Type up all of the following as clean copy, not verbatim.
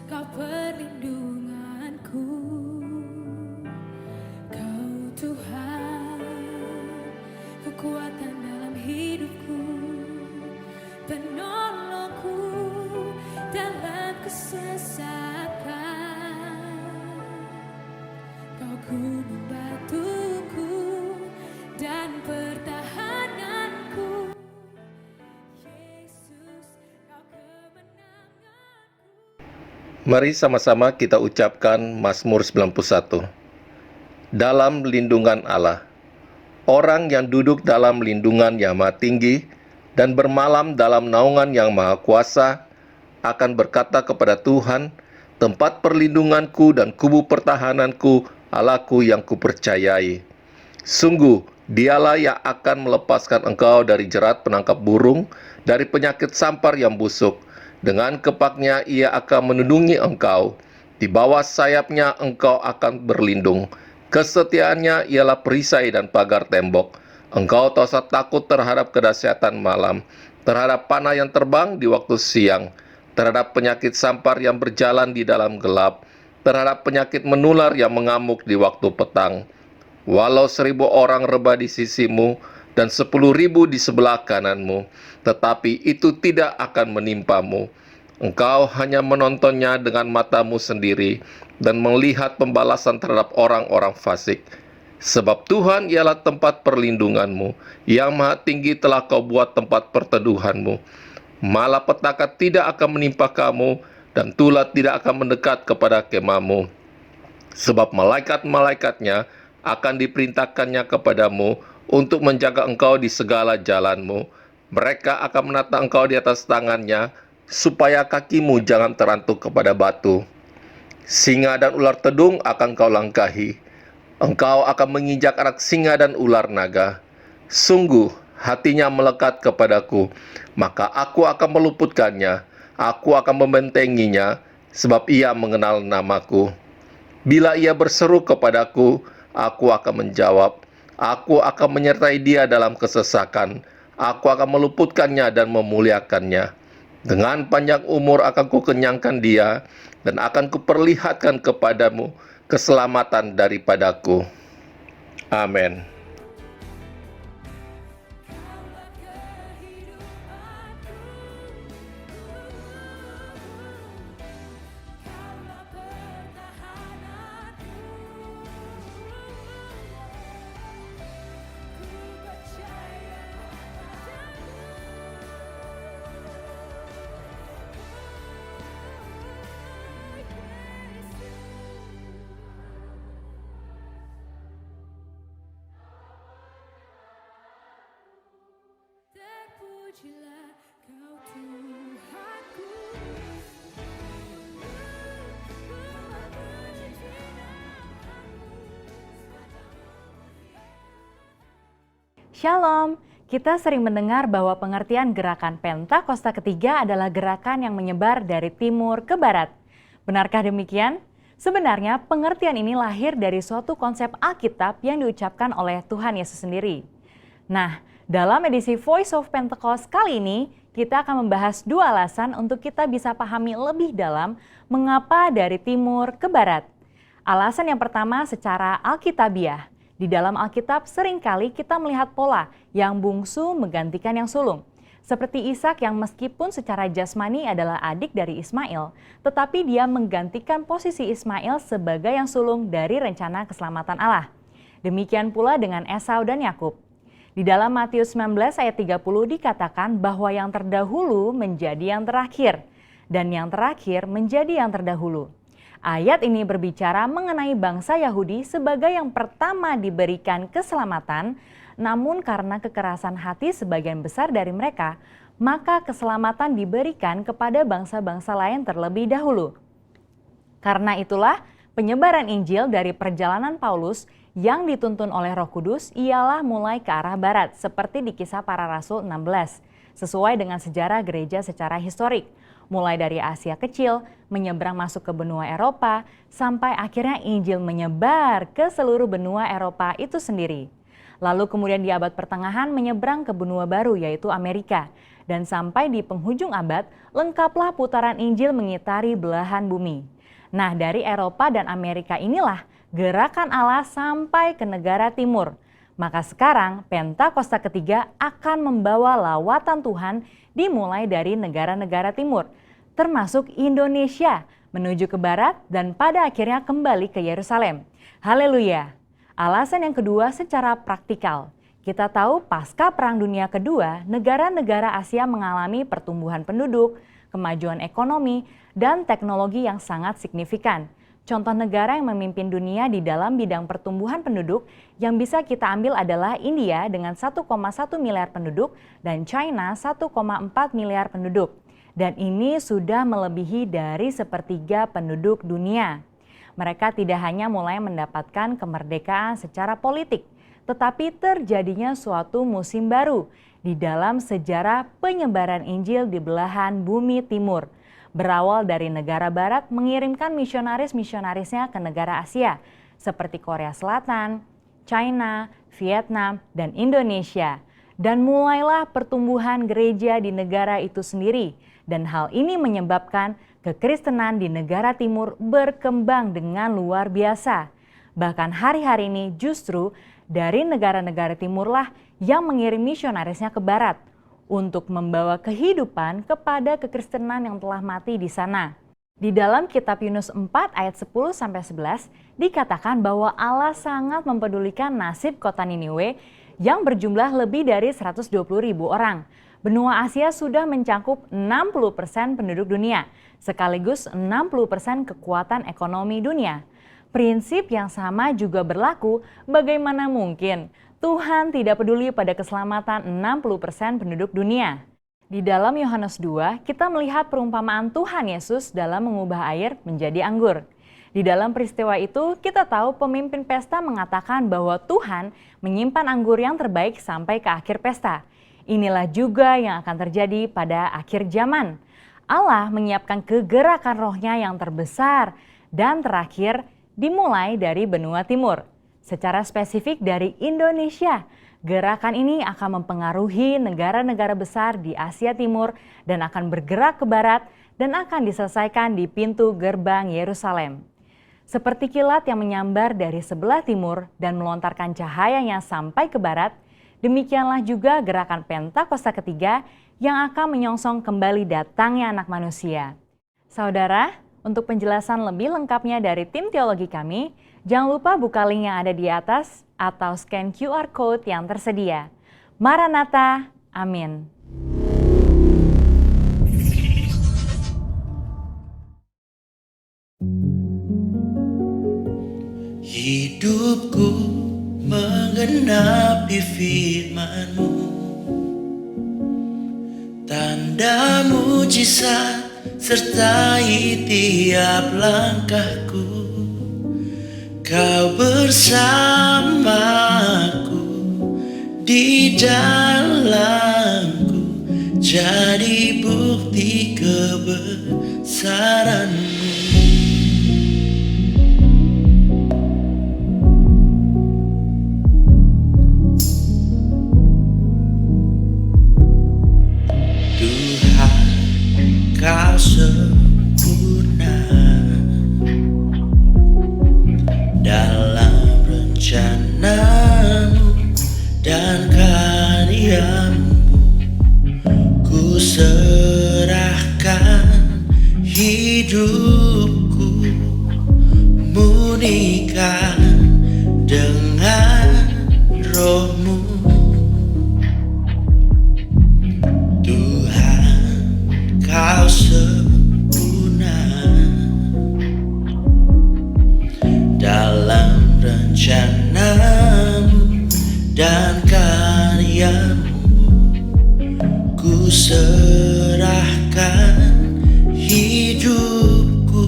Kau perlindunganku, Kau Tuhan, kekuatan dalam hidupku, penolongku dalam kesesakan. Kau gunung batuku dan pertahananku, Yesus, Kau kemenanganku. Mari sama-sama kita ucapkan Mazmur 91. Dalam lindungan Allah. Orang yang duduk dalam lindungan yang maha tinggi dan bermalam dalam naungan yang maha kuasa akan berkata kepada Tuhan, tempat perlindunganku dan kubu pertahananku, Allahku yang kupercayai. Sungguh, dialah yang akan melepaskan engkau dari jerat penangkap burung, dari penyakit sampar yang busuk. Dengan kepaknya ia akan melindungi engkau. Di bawah sayapnya engkau akan berlindung. Kesetiaannya ialah perisai dan pagar tembok. Engkau tak usah takut terhadap kedahsyatan malam, terhadap panah yang terbang di waktu siang, terhadap penyakit sampar yang berjalan di dalam gelap, terhadap penyakit menular yang mengamuk di waktu petang. Walau 1.000 orang rebah di sisimu dan 10.000 di sebelah kananmu, tetapi itu tidak akan menimpamu. Engkau hanya menontonnya dengan matamu sendiri dan melihat pembalasan terhadap orang-orang fasik. Sebab Tuhan ialah tempat perlindunganmu, yang maha tinggi telah kau buat tempat perteduhanmu. Malapetaka tidak akan menimpa kamu, dan tulah tidak akan mendekat kepada kemahmu. Sebab malaikat-malaikatnya akan diperintahkannya kepadamu untuk menjaga engkau di segala jalanmu. Mereka akan menata engkau di atas tangannya, supaya kakimu jangan terantuk kepada batu. Singa dan ular tedung akan kau langkahi. Engkau akan menginjak anak singa dan ular naga. Sungguh, hatinya melekat kepadaku, maka aku akan meluputkannya. Aku akan membentenginya, sebab ia mengenal namaku. Bila ia berseru kepadaku, aku akan menjawab. Aku akan menyertai dia dalam kesesakan. Aku akan meluputkannya dan memuliakannya. Dengan panjang umur akan kukenyangkan dia, dan akan kuperlihatkan kepadamu keselamatan daripadaku. Amin. Kaulah kehidupanku, Kaulah pertahananku. Ku percaya terpujilah Kau Tuhanku. Shalom, kita sering mendengar bahwa pengertian gerakan Pentakosta ketiga adalah gerakan yang menyebar dari timur ke barat. Benarkah demikian? Sebenarnya pengertian ini lahir dari suatu konsep Alkitab yang diucapkan oleh Tuhan Yesus sendiri. Nah, dalam edisi Voice of Pentecost kali ini, kita akan membahas 2 alasan untuk kita bisa pahami lebih dalam mengapa dari timur ke barat. Alasan yang pertama secara alkitabiah. Di dalam Alkitab seringkali kita melihat pola yang bungsu menggantikan yang sulung. Seperti Ishak yang meskipun secara jasmani adalah adik dari Ismail, tetapi dia menggantikan posisi Ismail sebagai yang sulung dari rencana keselamatan Allah. Demikian pula dengan Esau dan Yakub. Di dalam Matius 19 ayat 30 dikatakan bahwa yang terdahulu menjadi yang terakhir, dan yang terakhir menjadi yang terdahulu. Ayat ini berbicara mengenai bangsa Yahudi sebagai yang pertama diberikan keselamatan, namun karena kekerasan hati sebagian besar dari mereka, maka keselamatan diberikan kepada bangsa-bangsa lain terlebih dahulu. Karena itulah penyebaran Injil dari perjalanan Paulus yang dituntun oleh Roh Kudus ialah mulai ke arah barat, seperti di Kisah Para Rasul 16, sesuai dengan sejarah gereja secara historik. Mulai dari Asia Kecil, menyeberang masuk ke benua Eropa, sampai akhirnya Injil menyebar ke seluruh benua Eropa itu sendiri. Lalu kemudian di abad pertengahan menyeberang ke benua baru yaitu Amerika. dan sampai di penghujung abad, lengkaplah putaran Injil mengitari belahan bumi. Nah, dari Eropa dan Amerika inilah gerakan Allah sampai ke negara timur. Maka sekarang Pentakosta ketiga akan membawa lawatan Tuhan dimulai dari negara-negara timur, termasuk Indonesia, menuju ke barat dan pada akhirnya kembali ke Yerusalem. Haleluya! Alasan yang kedua secara praktikal. Kita tahu pasca Perang Dunia Kedua, negara-negara Asia mengalami pertumbuhan penduduk, kemajuan ekonomi, dan teknologi yang sangat signifikan. Contoh negara yang memimpin dunia di dalam bidang pertumbuhan penduduk yang bisa kita ambil adalah India dengan 1,1 miliar penduduk dan China 1,4 miliar penduduk. Dan ini sudah melebihi dari sepertiga penduduk dunia. Mereka tidak hanya mulai mendapatkan kemerdekaan secara politik, tetapi terjadinya suatu musim baru di dalam sejarah penyebaran Injil di belahan bumi timur. Berawal dari negara barat mengirimkan misionaris-misionarisnya ke negara Asia, seperti Korea Selatan, China, Vietnam, dan Indonesia. Dan mulailah pertumbuhan gereja di negara itu sendiri. Dan hal ini menyebabkan kekristenan di negara timur berkembang dengan luar biasa. Bahkan hari-hari ini justru dari negara-negara timurlah yang mengirim misionarisnya ke barat untuk membawa kehidupan kepada kekristenan yang telah mati di sana. Di dalam kitab Yunus 4 ayat 10-11 dikatakan bahwa Allah sangat mempedulikan nasib kota Niniwe yang berjumlah lebih dari 120.000 orang. Benua Asia sudah mencakup 60% penduduk dunia, sekaligus 60% kekuatan ekonomi dunia. Prinsip yang sama juga berlaku, bagaimana mungkin Tuhan tidak peduli pada keselamatan 60% penduduk dunia. Di dalam Yohanes 2, kita melihat perumpamaan Tuhan Yesus dalam mengubah air menjadi anggur. Di dalam peristiwa itu, kita tahu pemimpin pesta mengatakan bahwa Tuhan menyimpan anggur yang terbaik sampai ke akhir pesta. Inilah juga yang akan terjadi pada akhir zaman. Allah menyiapkan kegerakan rohnya yang terbesar dan terakhir dimulai dari benua timur. Secara spesifik dari Indonesia, gerakan ini akan mempengaruhi negara-negara besar di Asia Timur dan akan bergerak ke barat dan akan diselesaikan di pintu gerbang Yerusalem. Seperti kilat yang menyambar dari sebelah timur dan melontarkan cahayanya sampai ke barat, demikianlah juga gerakan Pentakosta ketiga yang akan menyongsong kembali datangnya Anak Manusia. Saudara, untuk penjelasan lebih lengkapnya dari tim teologi kami, jangan lupa buka link yang ada di atas atau scan QR Code yang tersedia. Maranatha, amin. Hidupku menggenapi firman-Mu, tanda mujizat sertai tiap langkahku. Kau bersamaku di dalamku, jadi bukti kebesaran-Mu. Tuhan, Kau sempurna dalam rencana-Mu dan karya-Mu. Ku serahkan hidupku, murnikan dengan Roh-Mu. Tuhan, Kau sempurna dalam rencana-Mu dan karya-Mu. Ku serahkan hidupku,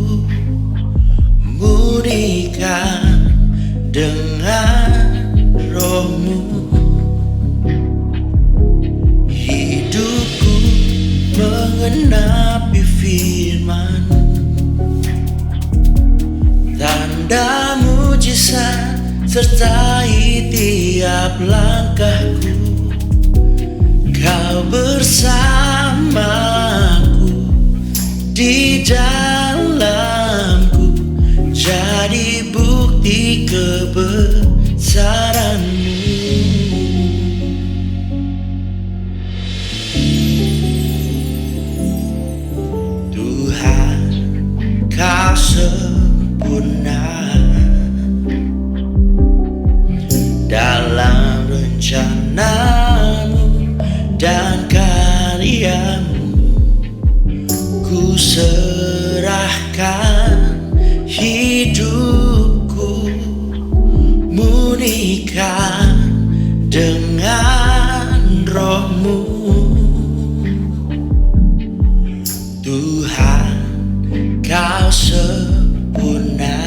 murnikan dengan Roh-Mu. Hidupku menggenapi firman-Mu, tanda mujizat sertai tiap langkahku. Kau bersamaku, di dalamku, jadi bukti kebesaran-Mu. Tuhan, Kau sempurna dalam rencana-Mu dan karya-Mu. Ku serahkan hidupku, murnikan dengan Roh-Mu. Tuhan, Kau sempurna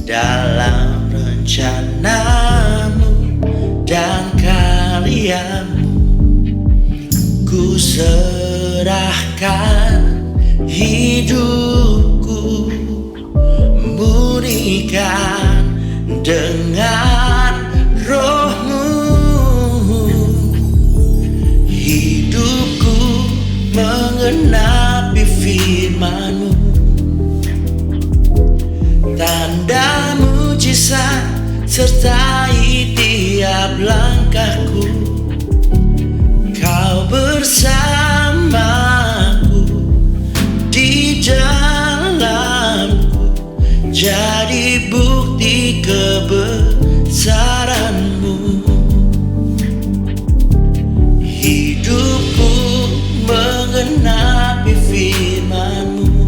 dalam rencana-Mu dan karya-Mu. Ku serahkan hidupku, murnikan dengan Roh-Mu. Hidupku mengenapi firman-Mu, tanda mujizat sertai tiap langkahku. Kau bersamaku, di dalamku, jadi bukti kebesaran-Mu. Hidupku mengenapi firman-Mu,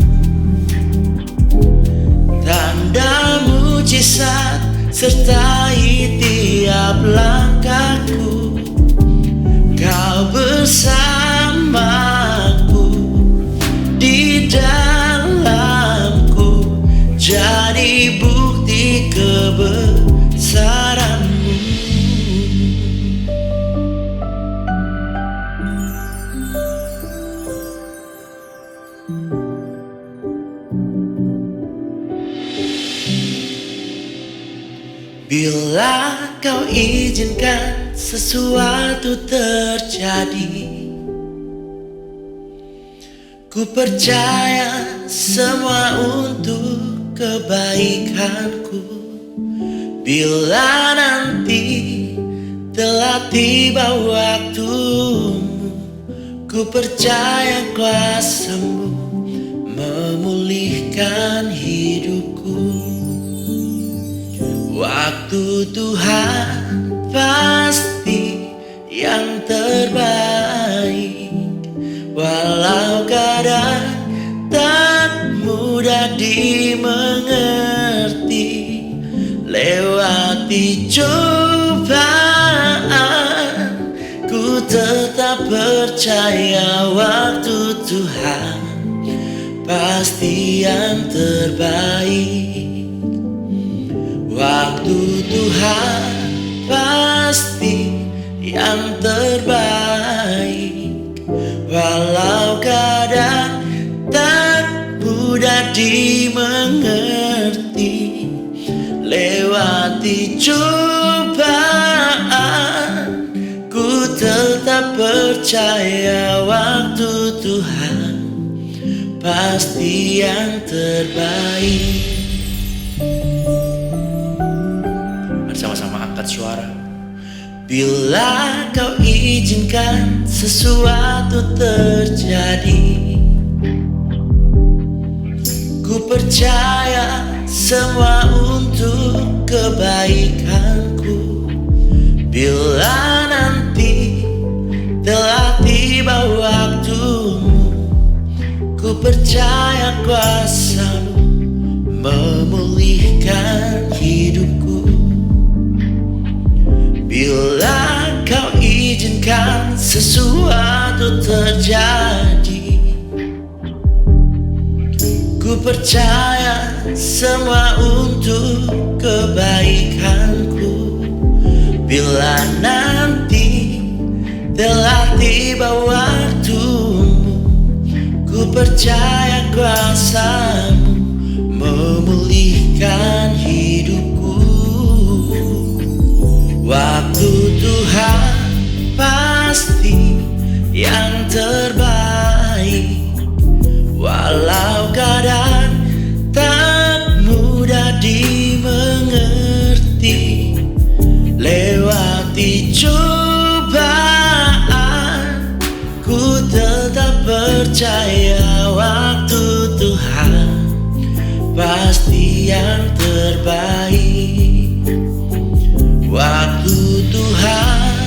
tanda mujizat sertai tiap langkahku. Kau bersamaku, di dalamku, jadi bukti kebesaran-Mu. Bila Kau izinkan sesuatu terjadi, ku percaya semua untuk kebaikanku. Bila nanti telah tiba waktumu, ku percaya kuasa-Mu memulihkan hidupku. Waktu Tuhan pasti yang terbaik, walau kadang tak mudah dimengerti. Lewati cobaan, ku tetap percaya waktu Tuhan pasti yang terbaik. Waktu Tuhan pasti yang terbaik, walau kadang tak mudah dimengerti. Lewati cobaan, ku tetap percaya waktu Tuhan pasti yang terbaik. Sama-sama angkat suara. Bila Kau izinkan sesuatu terjadi, ku percaya semua untuk kebaikanku. Bila nanti telah tiba waktumu, ku percaya kuasa-Mu memulihkan hidupku. Bila Kau izinkan sesuatu terjadi, ku percaya semua untuk kebaikanku. Bila nanti telah tiba waktumu, ku percaya kuasa-Mu memulihkan hidupku. Waktu Tuhan pasti yang terbaik. Walau kadang tak mudah dimengerti, lewati cobaan, ku tetap percaya waktu Tuhan pasti yang terbaik. Waktu Tuhan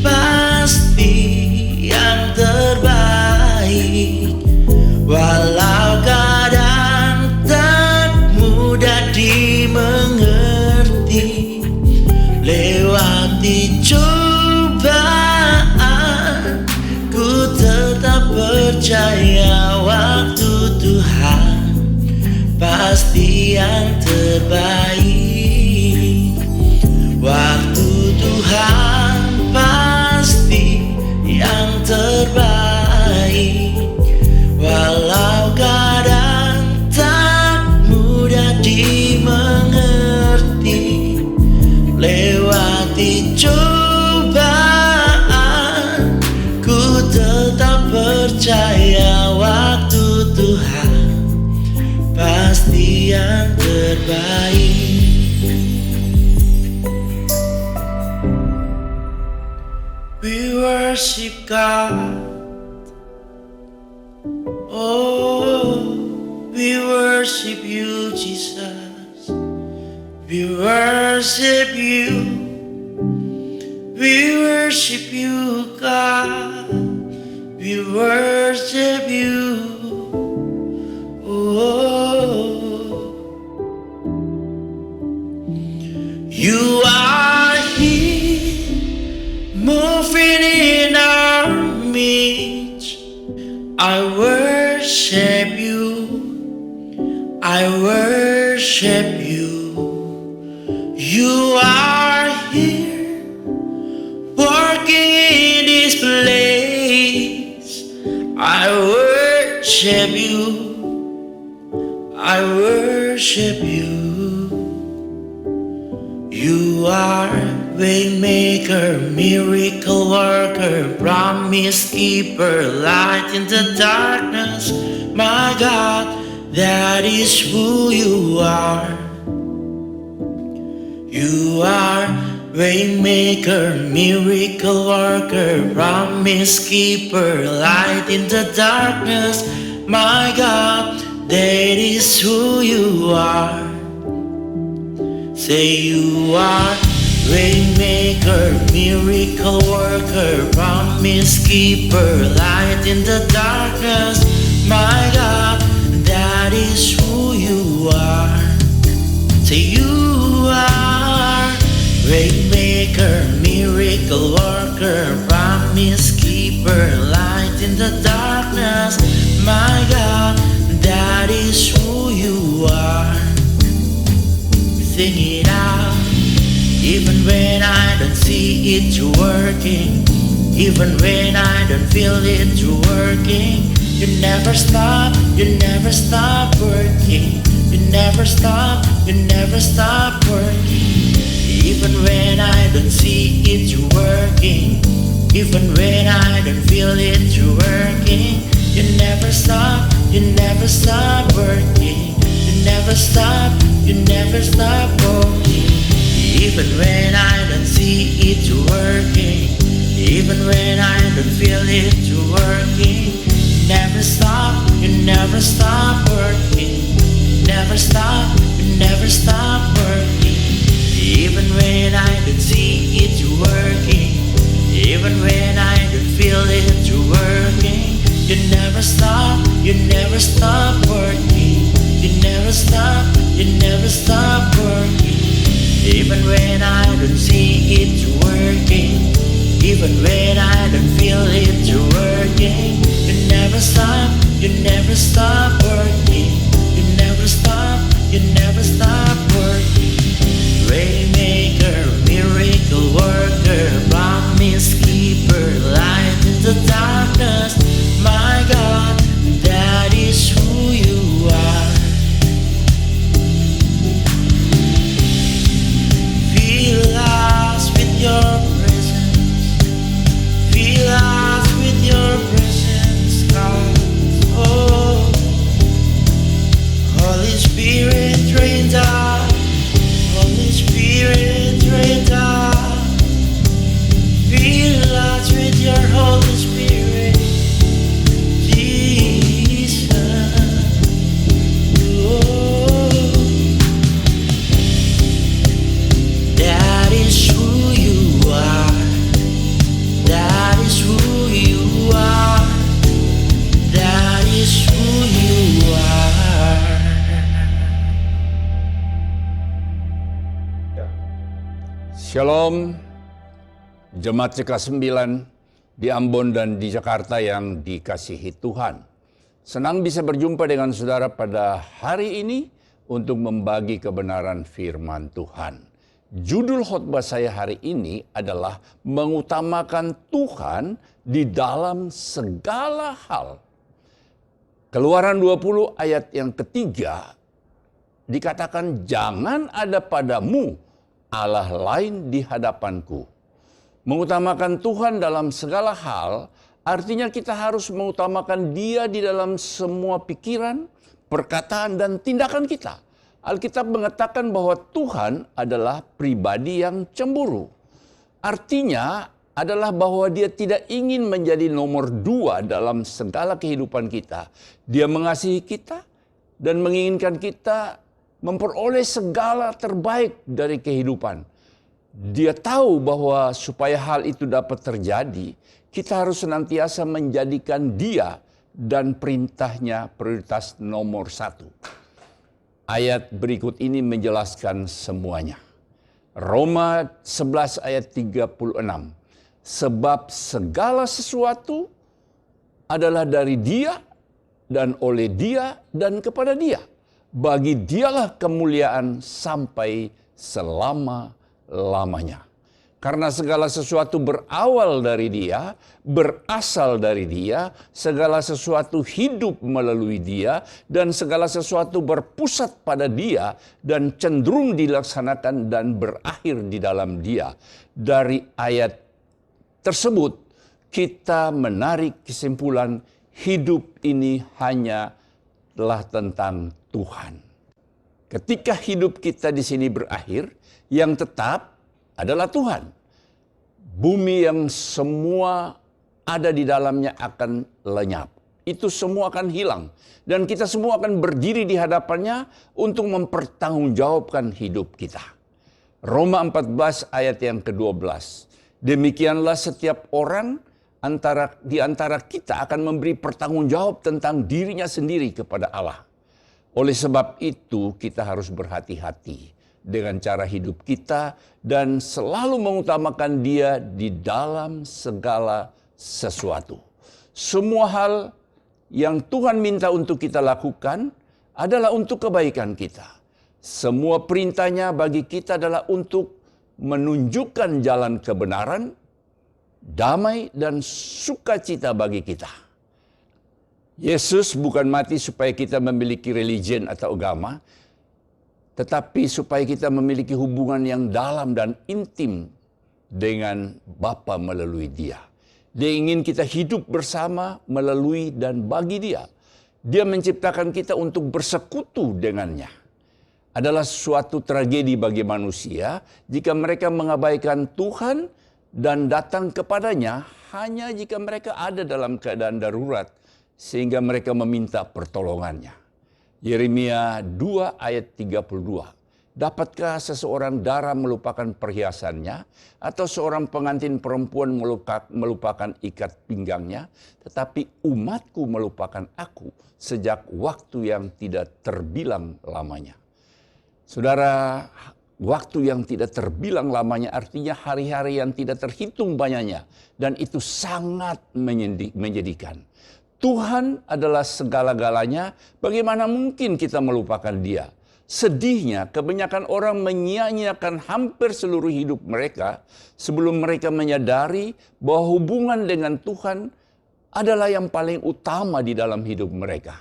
pasti yang terbaik. Walau kadang tak mudah dimengerti, lewati cobaan, ku tetap percaya waktu Tuhan pasti yang terbaik. Waktu Tuhan pasti yang terbaik. Walau kadang tak mudah dimengerti, lewati cobaan, ku tetap percaya waktu Tuhan pasti yang terbaik. We worship God. Oh, we worship you, Jesus. We worship you. We worship you, God. We worship you. Oh, you are here, moving in our midst. I worship you, I worship you. You are here, working in this place. I worship you, I worship you. You are waymaker, miracle worker, promise keeper, light in the darkness. My God, that is who you are. You are waymaker, miracle worker, promise keeper, light in the darkness. My God, that is who you are. Say you are waymaker, miracle worker, promise keeper, light in the darkness. My God, that is who you are. Say you are waymaker, miracle worker, promise keeper, light in the darkness. My God, that is who you are. Sing it out. Even when I don't see it, you're working. Even when I don't feel it, you're working. You never stop, you never stop working. You never stop, you never stop working. Even when I don't see it, you're working. Even when I don't feel it, you're working. You never stop, you never stop working. You never stop, you never stop working. Even when I don't see it, you're working. Even when I don't feel it, you're working. You never stop, you never stop working. You never stop, you never stop working. Even when I don't see it, you're working. Even when I don't feel it, you're working. You never stop, you never stop working. You never stop, you never stop working. Even when I don't see it, you're working. Even when I don't feel it, you're working. You never stop, you never stop working. You never stop, you never stop working. Waymaker, miracle worker, promise keeper, light in the darkness. My God, that is who you are. Fill us with your presence. Fill Shalom, Jemaat CK9 di Ambon dan di Jakarta yang dikasihi Tuhan. Senang bisa berjumpa dengan saudara pada hari ini untuk membagi kebenaran firman Tuhan. Judul khotbah saya hari ini adalah mengutamakan Tuhan di dalam segala hal. Keluaran 20 ayat yang ketiga dikatakan, jangan ada padamu Allah lain di hadapanku. Mengutamakan Tuhan dalam segala hal, artinya kita harus mengutamakan Dia di dalam semua pikiran, perkataan, dan tindakan kita. Alkitab mengatakan bahwa Tuhan adalah pribadi yang cemburu. Artinya adalah bahwa Dia tidak ingin menjadi nomor 2 dalam segala kehidupan kita. Dia mengasihi kita dan menginginkan kita memperoleh segala terbaik dari kehidupan. Dia tahu bahwa supaya hal itu dapat terjadi, kita harus senantiasa menjadikan Dia dan perintahnya prioritas nomor 1. Ayat berikut ini menjelaskan semuanya. Roma 11 ayat 36. Sebab segala sesuatu adalah dari Dia dan oleh Dia dan kepada Dia. Bagi Dialah kemuliaan sampai selama-lamanya. Karena segala sesuatu berawal dari Dia, berasal dari Dia, segala sesuatu hidup melalui Dia, dan segala sesuatu berpusat pada Dia, dan cenderung dilaksanakan dan berakhir di dalam Dia. Dari ayat tersebut, kita menarik kesimpulan hidup ini hanya telah tentang Tuhan. Ketika hidup kita di sini berakhir, yang tetap adalah Tuhan. Bumi yang semua ada di dalamnya akan lenyap. Itu semua akan hilang. Dan kita semua akan berdiri di hadapannya untuk mempertanggungjawabkan hidup kita. Roma 14 ayat yang ke-12. Demikianlah setiap orang di antara kita akan memberi pertanggungjawab tentang dirinya sendiri kepada Allah. Oleh sebab itu kita harus berhati-hati dengan cara hidup kita dan selalu mengutamakan Dia di dalam segala sesuatu. Semua hal yang Tuhan minta untuk kita lakukan adalah untuk kebaikan kita. Semua perintahnya bagi kita adalah untuk menunjukkan jalan kebenaran, damai, dan sukacita bagi kita. Yesus bukan mati supaya kita memiliki religion atau agama, tetapi supaya kita memiliki hubungan yang dalam dan intim dengan Bapa melalui Dia. Dia ingin kita hidup bersama melalui dan bagi Dia. Dia menciptakan kita untuk bersekutu dengannya. Adalah suatu tragedi bagi manusia jika mereka mengabaikan Tuhan dan datang kepadanya hanya jika mereka ada dalam keadaan darurat, sehingga mereka meminta pertolongannya. Yeremia 2 ayat 32. Dapatkah seseorang dara melupakan perhiasannya, atau seorang pengantin perempuan melupakan ikat pinggangnya? Tetapi umatku melupakan aku sejak waktu yang tidak terbilang lamanya. Saudara, waktu yang tidak terbilang lamanya artinya hari-hari yang tidak terhitung banyaknya. Dan itu sangat menyedihkan. Tuhan adalah segala-galanya, bagaimana mungkin kita melupakan Dia? Sedihnya, kebanyakan orang menyia-nyiakan hampir seluruh hidup mereka sebelum mereka menyadari bahwa hubungan dengan Tuhan adalah yang paling utama di dalam hidup mereka.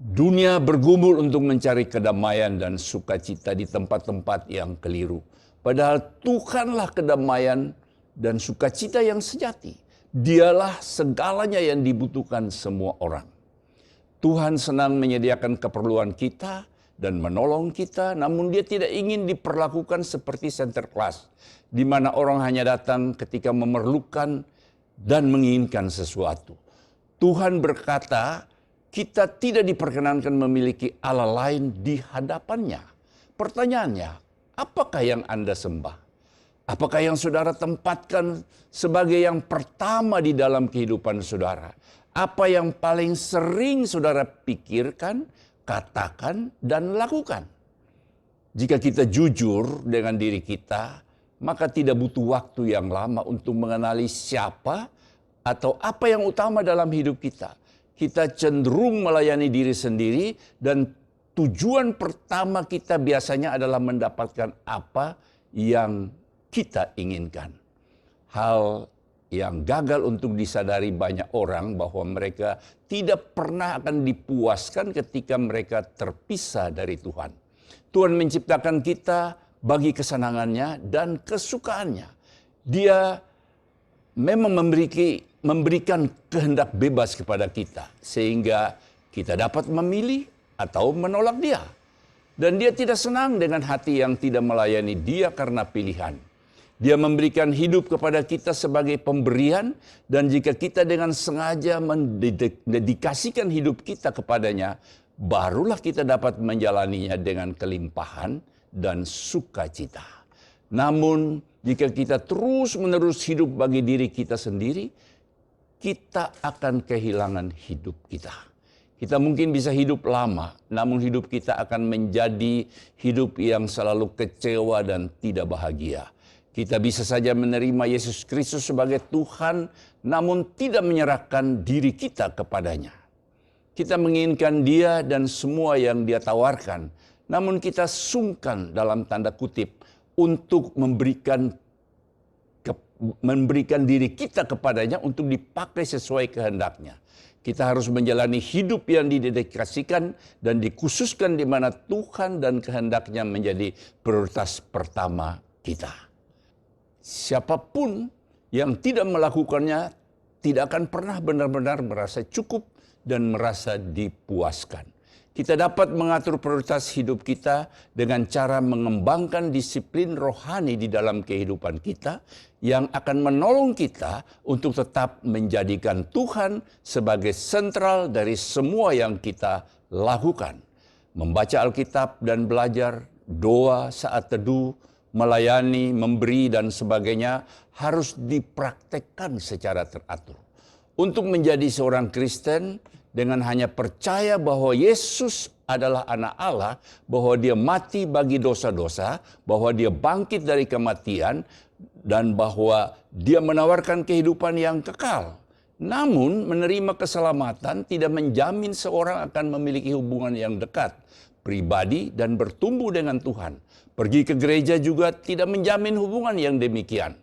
Dunia bergumul untuk mencari kedamaian dan sukacita di tempat-tempat yang keliru. Padahal Tuhanlah kedamaian dan sukacita yang sejati. Dialah segalanya yang dibutuhkan semua orang. Tuhan senang menyediakan keperluan kita dan menolong kita, namun Dia tidak ingin diperlakukan seperti center class, di mana orang hanya datang ketika memerlukan dan menginginkan sesuatu. Tuhan berkata, kita tidak diperkenankan memiliki Allah lain di hadapannya. Pertanyaannya, apakah yang Anda sembah? Apakah yang saudara tempatkan sebagai yang pertama di dalam kehidupan saudara? Apa yang paling sering saudara pikirkan, katakan, dan lakukan? Jika kita jujur dengan diri kita, maka tidak butuh waktu yang lama untuk mengenali siapa atau apa yang utama dalam hidup kita. Kita cenderung melayani diri sendiri dan tujuan pertama kita biasanya adalah mendapatkan apa yang kita inginkan. Hal yang gagal untuk disadari banyak orang bahwa mereka tidak pernah akan dipuaskan ketika mereka terpisah dari Tuhan. Tuhan menciptakan kita bagi kesenangannya dan kesukaannya. Dia memang memberikan kehendak bebas kepada kita sehingga kita dapat memilih atau menolak Dia. Dan Dia tidak senang dengan hati yang tidak melayani Dia karena pilihan. Dia memberikan hidup kepada kita sebagai pemberian, dan jika kita dengan sengaja mendedikasikan hidup kita kepadanya, barulah kita dapat menjalaninya dengan kelimpahan dan sukacita. Namun, jika kita terus-menerus hidup bagi diri kita sendiri, kita akan kehilangan hidup kita. Kita mungkin bisa hidup lama, namun hidup kita akan menjadi hidup yang selalu kecewa dan tidak bahagia. Kita bisa saja menerima Yesus Kristus sebagai Tuhan, namun tidak menyerahkan diri kita kepadanya. Kita menginginkan Dia dan semua yang Dia tawarkan, namun kita sungkan dalam tanda kutip untuk memberikan diri kita kepadanya untuk dipakai sesuai kehendaknya. Kita harus menjalani hidup yang didedikasikan dan dikhususkan di mana Tuhan dan kehendaknya menjadi prioritas pertama kita. Siapapun yang tidak melakukannya tidak akan pernah benar-benar merasa cukup dan merasa dipuaskan. Kita dapat mengatur prioritas hidup kita dengan cara mengembangkan disiplin rohani di dalam kehidupan kita yang akan menolong kita untuk tetap menjadikan Tuhan sebagai sentral dari semua yang kita lakukan. Membaca Alkitab dan belajar, doa saat teduh, melayani, memberi, dan sebagainya harus dipraktekkan secara teratur. Untuk menjadi seorang Kristen, dengan hanya percaya bahwa Yesus adalah anak Allah, bahwa Dia mati bagi dosa-dosa, bahwa Dia bangkit dari kematian, dan bahwa Dia menawarkan kehidupan yang kekal. Namun, menerima keselamatan tidak menjamin seorang akan memiliki hubungan yang dekat, pribadi, dan bertumbuh dengan Tuhan. Pergi ke gereja juga tidak menjamin hubungan yang demikian.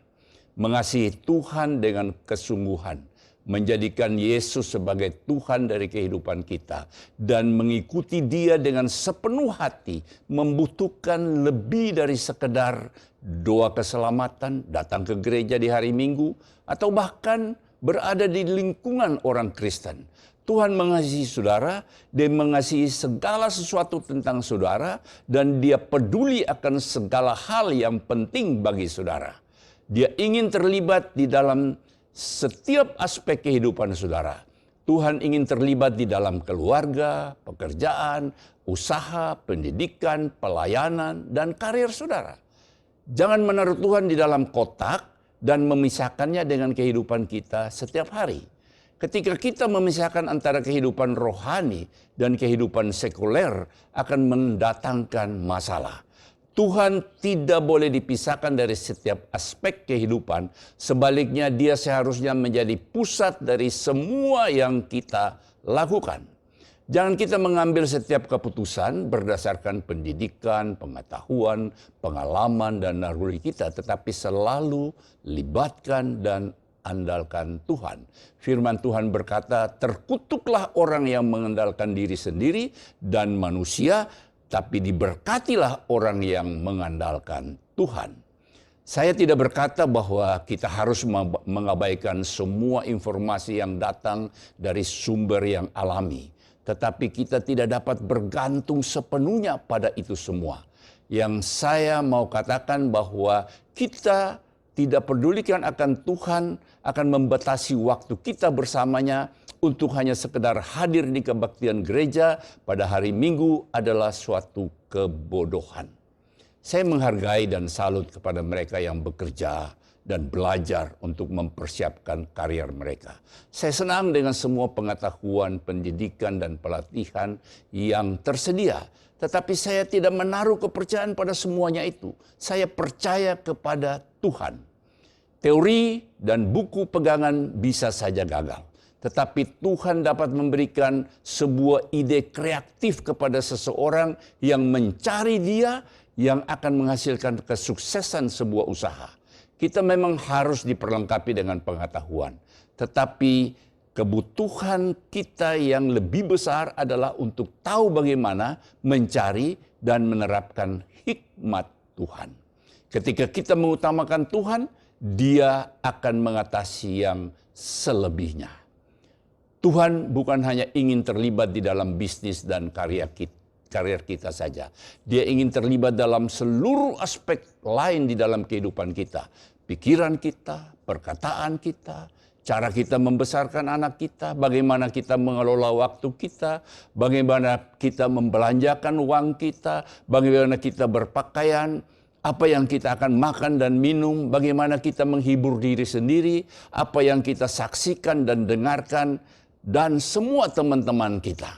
Mengasihi Tuhan dengan kesungguhan, menjadikan Yesus sebagai Tuhan dari kehidupan kita, dan mengikuti Dia dengan sepenuh hati membutuhkan lebih dari sekedar doa keselamatan, datang ke gereja di hari Minggu, atau bahkan berada di lingkungan orang Kristen. Tuhan mengasihi saudara, Dia mengasihi segala sesuatu tentang saudara, dan Dia peduli akan segala hal yang penting bagi saudara. Dia ingin terlibat di dalam setiap aspek kehidupan saudara. Tuhan ingin terlibat di dalam keluarga, pekerjaan, usaha, pendidikan, pelayanan, dan karir saudara. Jangan menaruh Tuhan di dalam kotak dan memisahkannya dengan kehidupan kita setiap hari. Ketika kita memisahkan antara kehidupan rohani dan kehidupan sekuler akan mendatangkan masalah. Tuhan tidak boleh dipisahkan dari setiap aspek kehidupan. Sebaliknya Dia seharusnya menjadi pusat dari semua yang kita lakukan. Jangan kita mengambil setiap keputusan berdasarkan pendidikan, pengetahuan, pengalaman, dan naluri kita. Tetapi selalu libatkan dan andalkan Tuhan. Firman Tuhan berkata, terkutuklah orang yang mengandalkan diri sendiri dan manusia, tapi diberkatilah orang yang mengandalkan Tuhan. Saya tidak berkata bahwa kita harus mengabaikan semua informasi yang datang dari sumber yang alami. Tetapi kita tidak dapat bergantung sepenuhnya pada itu semua. Yang saya mau katakan bahwa kita tidak pedulikan akan Tuhan, akan membatasi waktu kita bersamanya untuk hanya sekedar hadir di kebaktian gereja pada hari Minggu adalah suatu kebodohan. Saya menghargai dan salut kepada mereka yang bekerja dan belajar untuk mempersiapkan karier mereka. Saya senang dengan semua pengetahuan, pendidikan, dan pelatihan yang tersedia. Tetapi saya tidak menaruh kepercayaan pada semuanya itu. Saya percaya kepada Tuhan. Teori dan buku pegangan bisa saja gagal. Tetapi Tuhan dapat memberikan sebuah ide kreatif kepada seseorang yang mencari Dia, yang akan menghasilkan kesuksesan sebuah usaha. Kita memang harus diperlengkapi dengan pengetahuan. Tetapi kebutuhan kita yang lebih besar adalah untuk tahu bagaimana mencari dan menerapkan hikmat Tuhan. Ketika kita mengutamakan Tuhan, Dia akan mengatasi yang selebihnya. Tuhan bukan hanya ingin terlibat di dalam bisnis dan karier kita saja. Dia ingin terlibat dalam seluruh aspek lain di dalam kehidupan kita. Pikiran kita, perkataan kita, cara kita membesarkan anak kita, bagaimana kita mengelola waktu kita, bagaimana kita membelanjakan uang kita, bagaimana kita berpakaian, apa yang kita akan makan dan minum, bagaimana kita menghibur diri sendiri, apa yang kita saksikan dan dengarkan, dan semua teman-teman kita.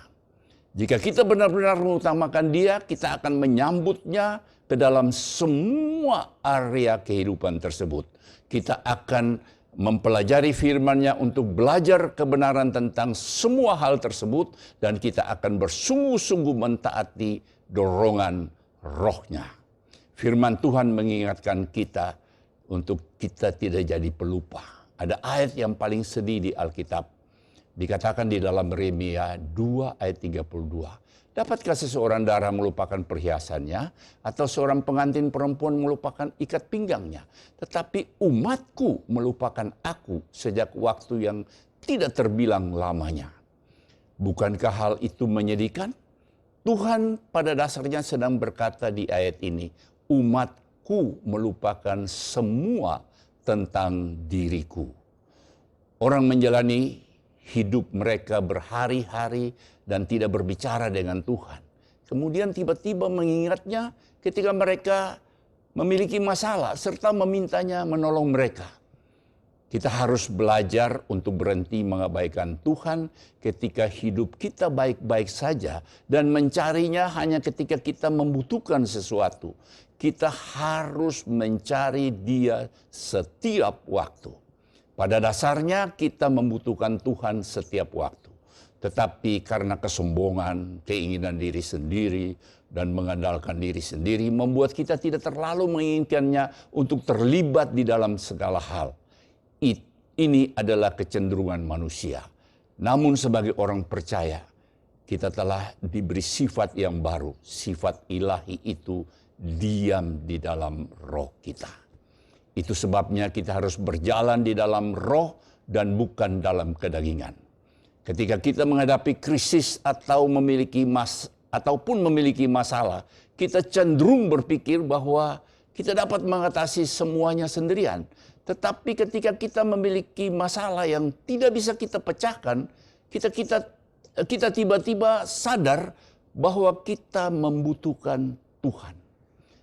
Jika kita benar-benar mengutamakan Dia, kita akan menyambutnya ke dalam semua area kehidupan tersebut. Kita akan mempelajari firman-Nya untuk belajar kebenaran tentang semua hal tersebut, dan kita akan bersungguh-sungguh mentaati dorongan Roh-Nya. Firman Tuhan mengingatkan kita untuk kita tidak jadi pelupa. Ada ayat yang paling sedih di Alkitab. Dikatakan di dalam Yeremia 2 ayat 32. Dapatkah seseorang darah melupakan perhiasannya, atau seorang pengantin perempuan melupakan ikat pinggangnya? Tetapi umatku melupakan aku sejak waktu yang tidak terbilang lamanya. Bukankah hal itu menyedihkan? Tuhan pada dasarnya sedang berkata di ayat ini, umatku melupakan semua tentang diriku. Orang menjalani hidup mereka berhari-hari dan tidak berbicara dengan Tuhan. Kemudian tiba-tiba mengingatnya ketika mereka memiliki masalah serta memintanya menolong mereka. Kita harus belajar untuk berhenti mengabaikan Tuhan ketika hidup kita baik-baik saja dan mencarinya hanya ketika kita membutuhkan sesuatu. Kita harus mencari Dia setiap waktu. Pada dasarnya kita membutuhkan Tuhan setiap waktu. Tetapi karena kesombongan, keinginan diri sendiri, dan mengandalkan diri sendiri, membuat kita tidak terlalu menginginkannya untuk terlibat di dalam segala hal. Ini adalah kecenderungan manusia. Namun sebagai orang percaya, kita telah diberi sifat yang baru. Sifat ilahi itu diam di dalam roh kita. Itu sebabnya kita harus berjalan di dalam roh dan bukan dalam kedagingan. Ketika kita menghadapi krisis atau memiliki masalah, kita cenderung berpikir bahwa kita dapat mengatasi semuanya sendirian. Tetapi ketika kita memiliki masalah yang tidak bisa kita pecahkan, kita tiba-tiba sadar bahwa kita membutuhkan Tuhan.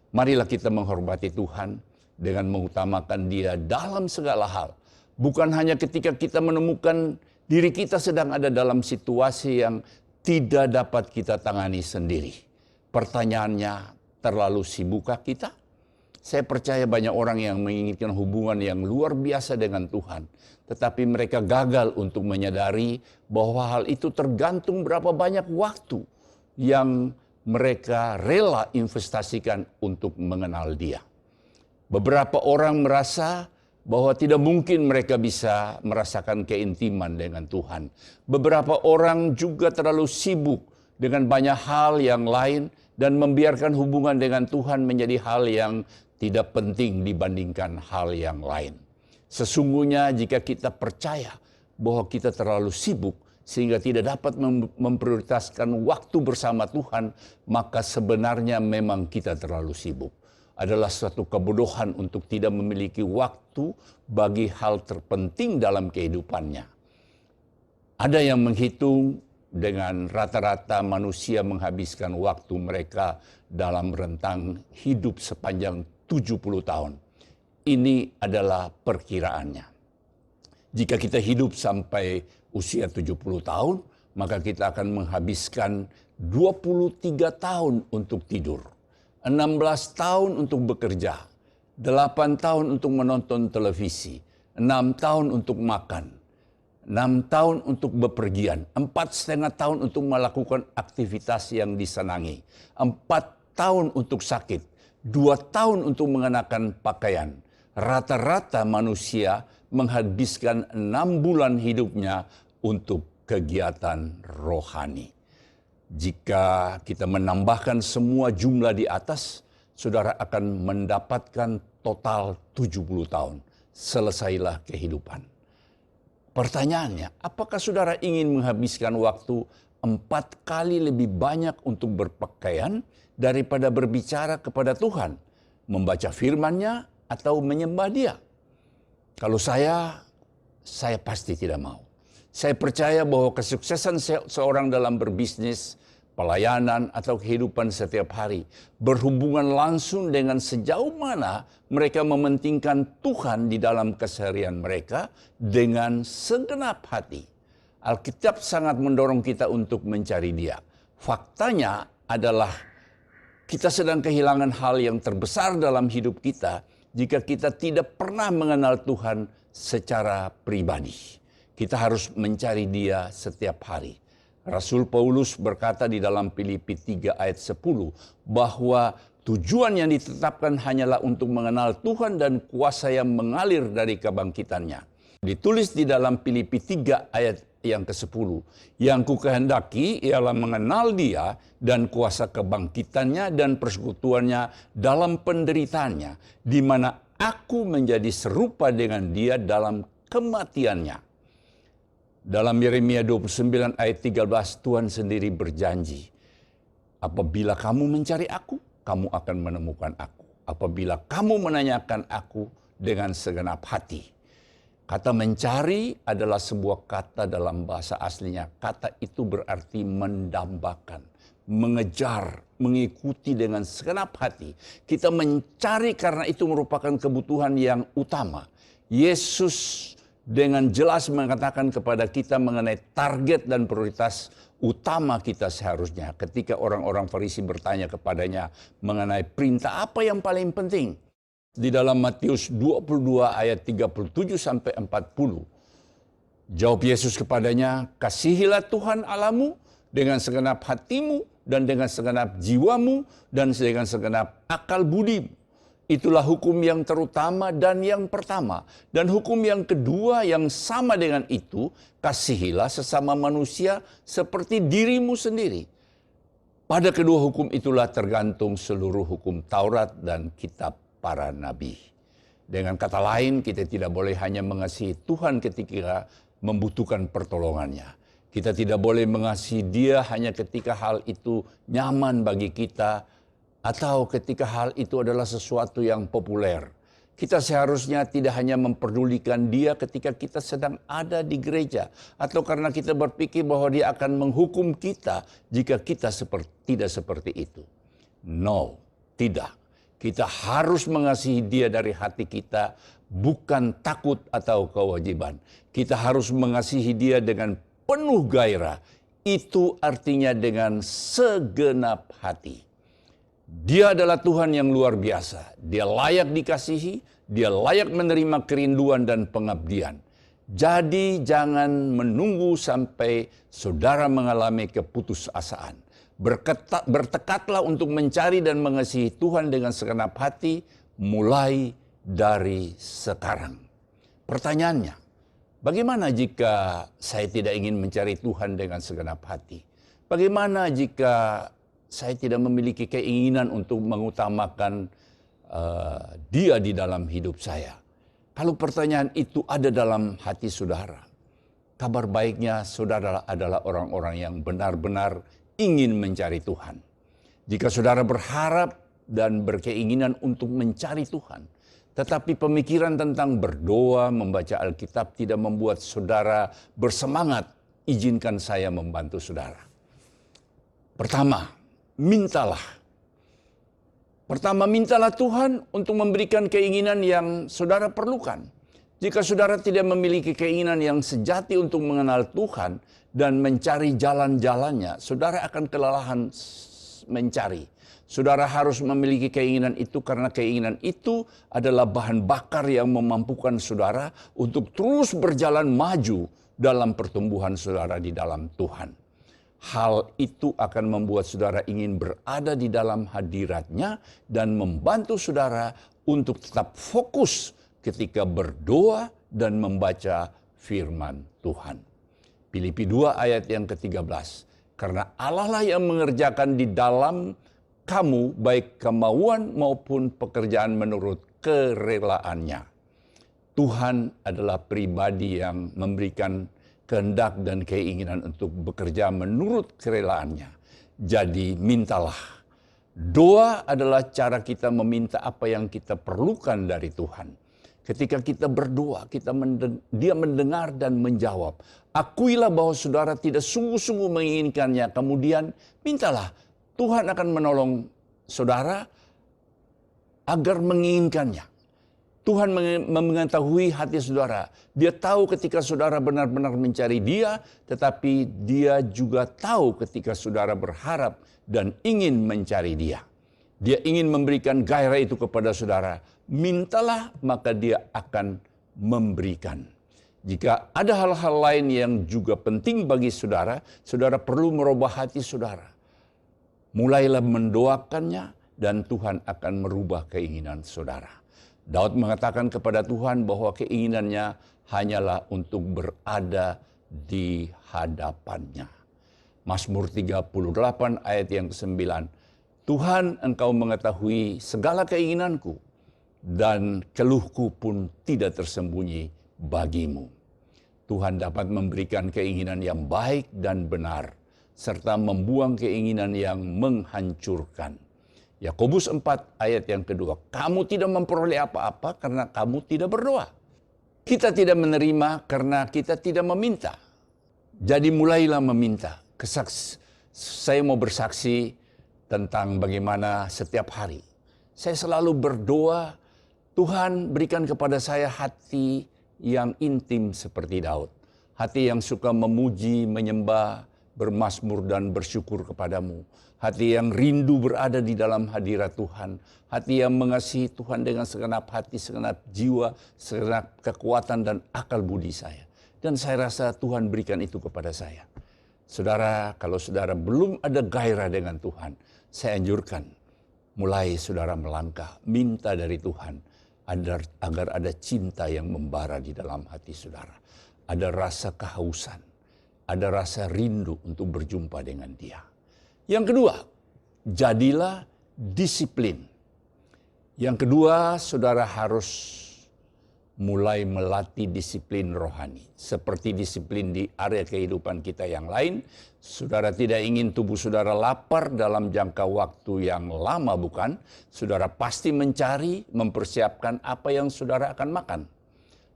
Marilah kita menghormati Tuhan dengan mengutamakan Dia dalam segala hal. Bukan hanya ketika kita menemukan diri kita sedang ada dalam situasi yang tidak dapat kita tangani sendiri. Pertanyaannya, terlalu sibukkah kita? Saya percaya banyak orang yang menginginkan hubungan yang luar biasa dengan Tuhan. Tetapi mereka gagal untuk menyadari bahwa hal itu tergantung berapa banyak waktu yang mereka rela investasikan untuk mengenal Dia. Beberapa orang merasa bahwa tidak mungkin mereka bisa merasakan keintiman dengan Tuhan. Beberapa orang juga terlalu sibuk dengan banyak hal yang lain dan membiarkan hubungan dengan Tuhan menjadi hal yang tidak penting dibandingkan hal yang lain. Sesungguhnya jika kita percaya bahwa kita terlalu sibuk sehingga tidak dapat memprioritaskan waktu bersama Tuhan, maka sebenarnya memang kita terlalu sibuk. Adalah suatu kebodohan untuk tidak memiliki waktu bagi hal terpenting dalam kehidupannya. Ada yang menghitung dengan rata-rata manusia menghabiskan waktu mereka dalam rentang hidup sepanjang 70 tahun. ini adalah perkiraannya. Jika kita hidup sampai usia 70 tahun, maka kita akan menghabiskan 23 tahun untuk tidur, 16 tahun untuk bekerja, 8 tahun untuk menonton televisi, 6 tahun untuk makan, 6 tahun untuk bepergian, 4,5 tahun untuk melakukan aktivitas yang disenangi, 4 tahun untuk sakit, 2 tahun untuk mengenakan pakaian. Rata-rata manusia menghabiskan 6 bulan hidupnya untuk kegiatan rohani. Jika kita menambahkan semua jumlah di atas, saudara akan mendapatkan total 70 tahun. Selesailah kehidupan. Pertanyaannya, apakah saudara ingin menghabiskan waktu 4 kali lebih banyak untuk berpakaian daripada berbicara kepada Tuhan, membaca firman-Nya atau menyembah Dia? Kalau saya pasti tidak mau. Saya percaya bahwa kesuksesan seorang dalam berbisnis, pelayanan, atau kehidupan setiap hari berhubungan langsung dengan sejauh mana mereka mementingkan Tuhan di dalam keseharian mereka dengan segenap hati. Alkitab sangat mendorong kita untuk mencari Dia. Faktanya adalah kita sedang kehilangan hal yang terbesar dalam hidup kita jika kita tidak pernah mengenal Tuhan secara pribadi. Kita harus mencari Dia setiap hari. Rasul Paulus berkata di dalam Filipi 3 ayat 10 bahwa tujuan yang ditetapkan hanyalah untuk mengenal Tuhan dan kuasa yang mengalir dari kebangkitannya. Ditulis di dalam Filipi 3 ayat yang ke-10, yang kukehendaki ialah mengenal Dia dan kuasa kebangkitannya dan persekutuannya dalam penderitaannya, di mana aku menjadi serupa dengan Dia dalam kematiannya. Dalam Yeremia 29 ayat 13, Tuhan sendiri berjanji, apabila kamu mencari aku, kamu akan menemukan aku. Apabila kamu menanyakan aku dengan segenap hati. Kata mencari adalah sebuah kata dalam bahasa aslinya. Kata itu berarti mendambakan, mengejar, mengikuti dengan segenap hati. Kita mencari karena itu merupakan kebutuhan yang utama. Yesus dengan jelas mengatakan kepada kita mengenai target dan prioritas utama kita seharusnya. Ketika orang-orang Farisi bertanya kepadanya mengenai perintah apa yang paling penting. Di dalam Matius 22 ayat 37 sampai 40. Jawab Yesus kepadanya, kasihilah Tuhan Allahmu dengan segenap hatimu dan dengan segenap jiwamu dan dengan segenap akal budimu. Itulah hukum yang terutama dan yang pertama. Dan hukum yang kedua yang sama dengan itu, kasihilah sesama manusia seperti dirimu sendiri. Pada kedua hukum itulah tergantung seluruh hukum Taurat dan kitab para nabi. Dengan kata lain, kita tidak boleh hanya mengasihi Tuhan ketika membutuhkan pertolongannya. Kita tidak boleh mengasihi Dia hanya ketika hal itu nyaman bagi kita, atau ketika hal itu adalah sesuatu yang populer. Kita seharusnya tidak hanya memperdulikan Dia ketika kita sedang ada di gereja. Atau karena kita berpikir bahwa Dia akan menghukum kita jika kita tidak seperti itu. No, tidak. Kita harus mengasihi Dia dari hati kita, bukan takut atau kewajiban. Kita harus mengasihi Dia dengan penuh gairah. Itu artinya dengan segenap hati. Dia adalah Tuhan yang luar biasa. Dia layak dikasihi, Dia layak menerima kerinduan dan pengabdian. Jadi jangan menunggu sampai saudara mengalami keputusasaan. Bertekadlah untuk mencari dan mengasihi Tuhan dengan segenap hati mulai dari sekarang. Pertanyaannya, bagaimana jika saya tidak ingin mencari Tuhan dengan segenap hati? Bagaimana jika saya tidak memiliki keinginan untuk mengutamakan Dia di dalam hidup saya? Kalau pertanyaan itu ada dalam hati saudara, kabar baiknya saudara adalah orang-orang yang benar-benar ingin mencari Tuhan. Jika saudara berharap dan berkeinginan untuk mencari Tuhan, tetapi pemikiran tentang berdoa, membaca Alkitab tidak membuat saudara bersemangat, izinkan saya membantu saudara. Pertama, mintalah. Pertama, mintalah Tuhan untuk memberikan keinginan yang saudara perlukan. Jika saudara tidak memiliki keinginan yang sejati untuk mengenal Tuhan dan mencari jalan-jalannya, saudara akan kelelahan mencari. Saudara harus memiliki keinginan itu karena keinginan itu adalah bahan bakar yang memampukan saudara untuk terus berjalan maju dalam pertumbuhan saudara di dalam Tuhan. Hal itu akan membuat saudara ingin berada di dalam hadirat-Nya dan membantu saudara untuk tetap fokus ketika berdoa dan membaca firman Tuhan. Filipi 2 ayat yang ke-13. Karena Allah lah yang mengerjakan di dalam kamu baik kemauan maupun pekerjaan menurut kerelaannya. Tuhan adalah pribadi yang memberikan kehendak dan keinginan untuk bekerja menurut kerelaannya. Jadi mintalah. Doa adalah cara kita meminta apa yang kita perlukan dari Tuhan. Ketika kita berdoa, Dia mendengar dan menjawab. Akuilah bahwa saudara tidak sungguh-sungguh menginginkannya. Kemudian mintalah. Tuhan akan menolong saudara agar menginginkannya. Tuhan mengetahui hati saudara. Dia tahu ketika saudara benar-benar mencari Dia, tetapi Dia juga tahu ketika saudara berharap dan ingin mencari Dia. Dia ingin memberikan gairah itu kepada saudara. Mintalah, maka Dia akan memberikan. Jika ada hal-hal lain yang juga penting bagi saudara, saudara perlu merubah hati saudara. Mulailah mendoakannya dan Tuhan akan merubah keinginan saudara. Daud mengatakan kepada Tuhan bahwa keinginannya hanyalah untuk berada di hadapan-Nya. Mazmur 38 ayat yang ke-9. Tuhan, Engkau mengetahui segala keinginanku dan keluhku pun tidak tersembunyi bagimu. Tuhan dapat memberikan keinginan yang baik dan benar serta membuang keinginan yang menghancurkan. Yakobus 4 ayat yang kedua. Kamu tidak memperoleh apa-apa karena kamu tidak berdoa. Kita tidak menerima karena kita tidak meminta. Jadi mulailah meminta. Saya mau bersaksi tentang bagaimana setiap hari saya selalu berdoa, Tuhan berikan kepada saya hati yang intim seperti Daud. Hati yang suka memuji, menyembah, bermazmur dan bersyukur kepadamu. Hati yang rindu berada di dalam hadirat Tuhan. Hati yang mengasihi Tuhan dengan segenap hati, segenap jiwa, segenap kekuatan dan akal budi saya. Dan saya rasa Tuhan berikan itu kepada saya. Saudara, kalau saudara belum ada gairah dengan Tuhan, saya anjurkan mulai saudara melangkah, minta dari Tuhan agar ada cinta yang membara di dalam hati saudara. Ada rasa kehausan, ada rasa rindu untuk berjumpa dengan Dia. Yang kedua, jadilah disiplin. Yang kedua, saudara harus mulai melatih disiplin rohani. Seperti disiplin di area kehidupan kita yang lain, saudara tidak ingin tubuh saudara lapar dalam jangka waktu yang lama, bukan? Saudara pasti mencari, mempersiapkan apa yang saudara akan makan.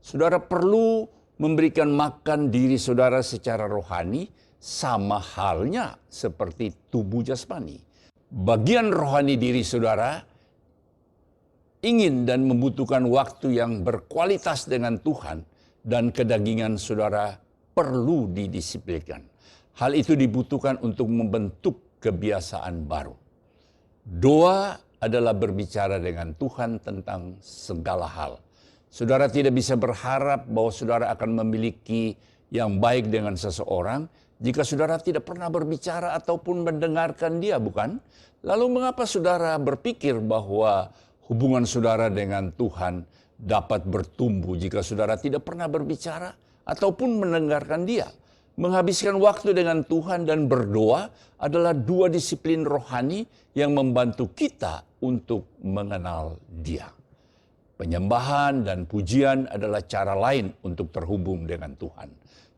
Saudara perlu memberikan makan diri saudara secara rohani, sama halnya seperti tubuh jasmani. Bagian rohani diri saudara ingin dan membutuhkan waktu yang berkualitas dengan Tuhan, dan kedagingan saudara perlu didisiplinkan. Hal itu dibutuhkan untuk membentuk kebiasaan baru. Doa adalah berbicara dengan Tuhan tentang segala hal. Saudara tidak bisa berharap bahwa saudara akan memiliki yang baik dengan seseorang jika saudara tidak pernah berbicara ataupun mendengarkan dia, bukan? Lalu mengapa saudara berpikir bahwa hubungan saudara dengan Tuhan dapat bertumbuh jika saudara tidak pernah berbicara ataupun mendengarkan Dia? Menghabiskan waktu dengan Tuhan dan berdoa adalah dua disiplin rohani yang membantu kita untuk mengenal Dia. Penyembahan dan pujian adalah cara lain untuk terhubung dengan Tuhan.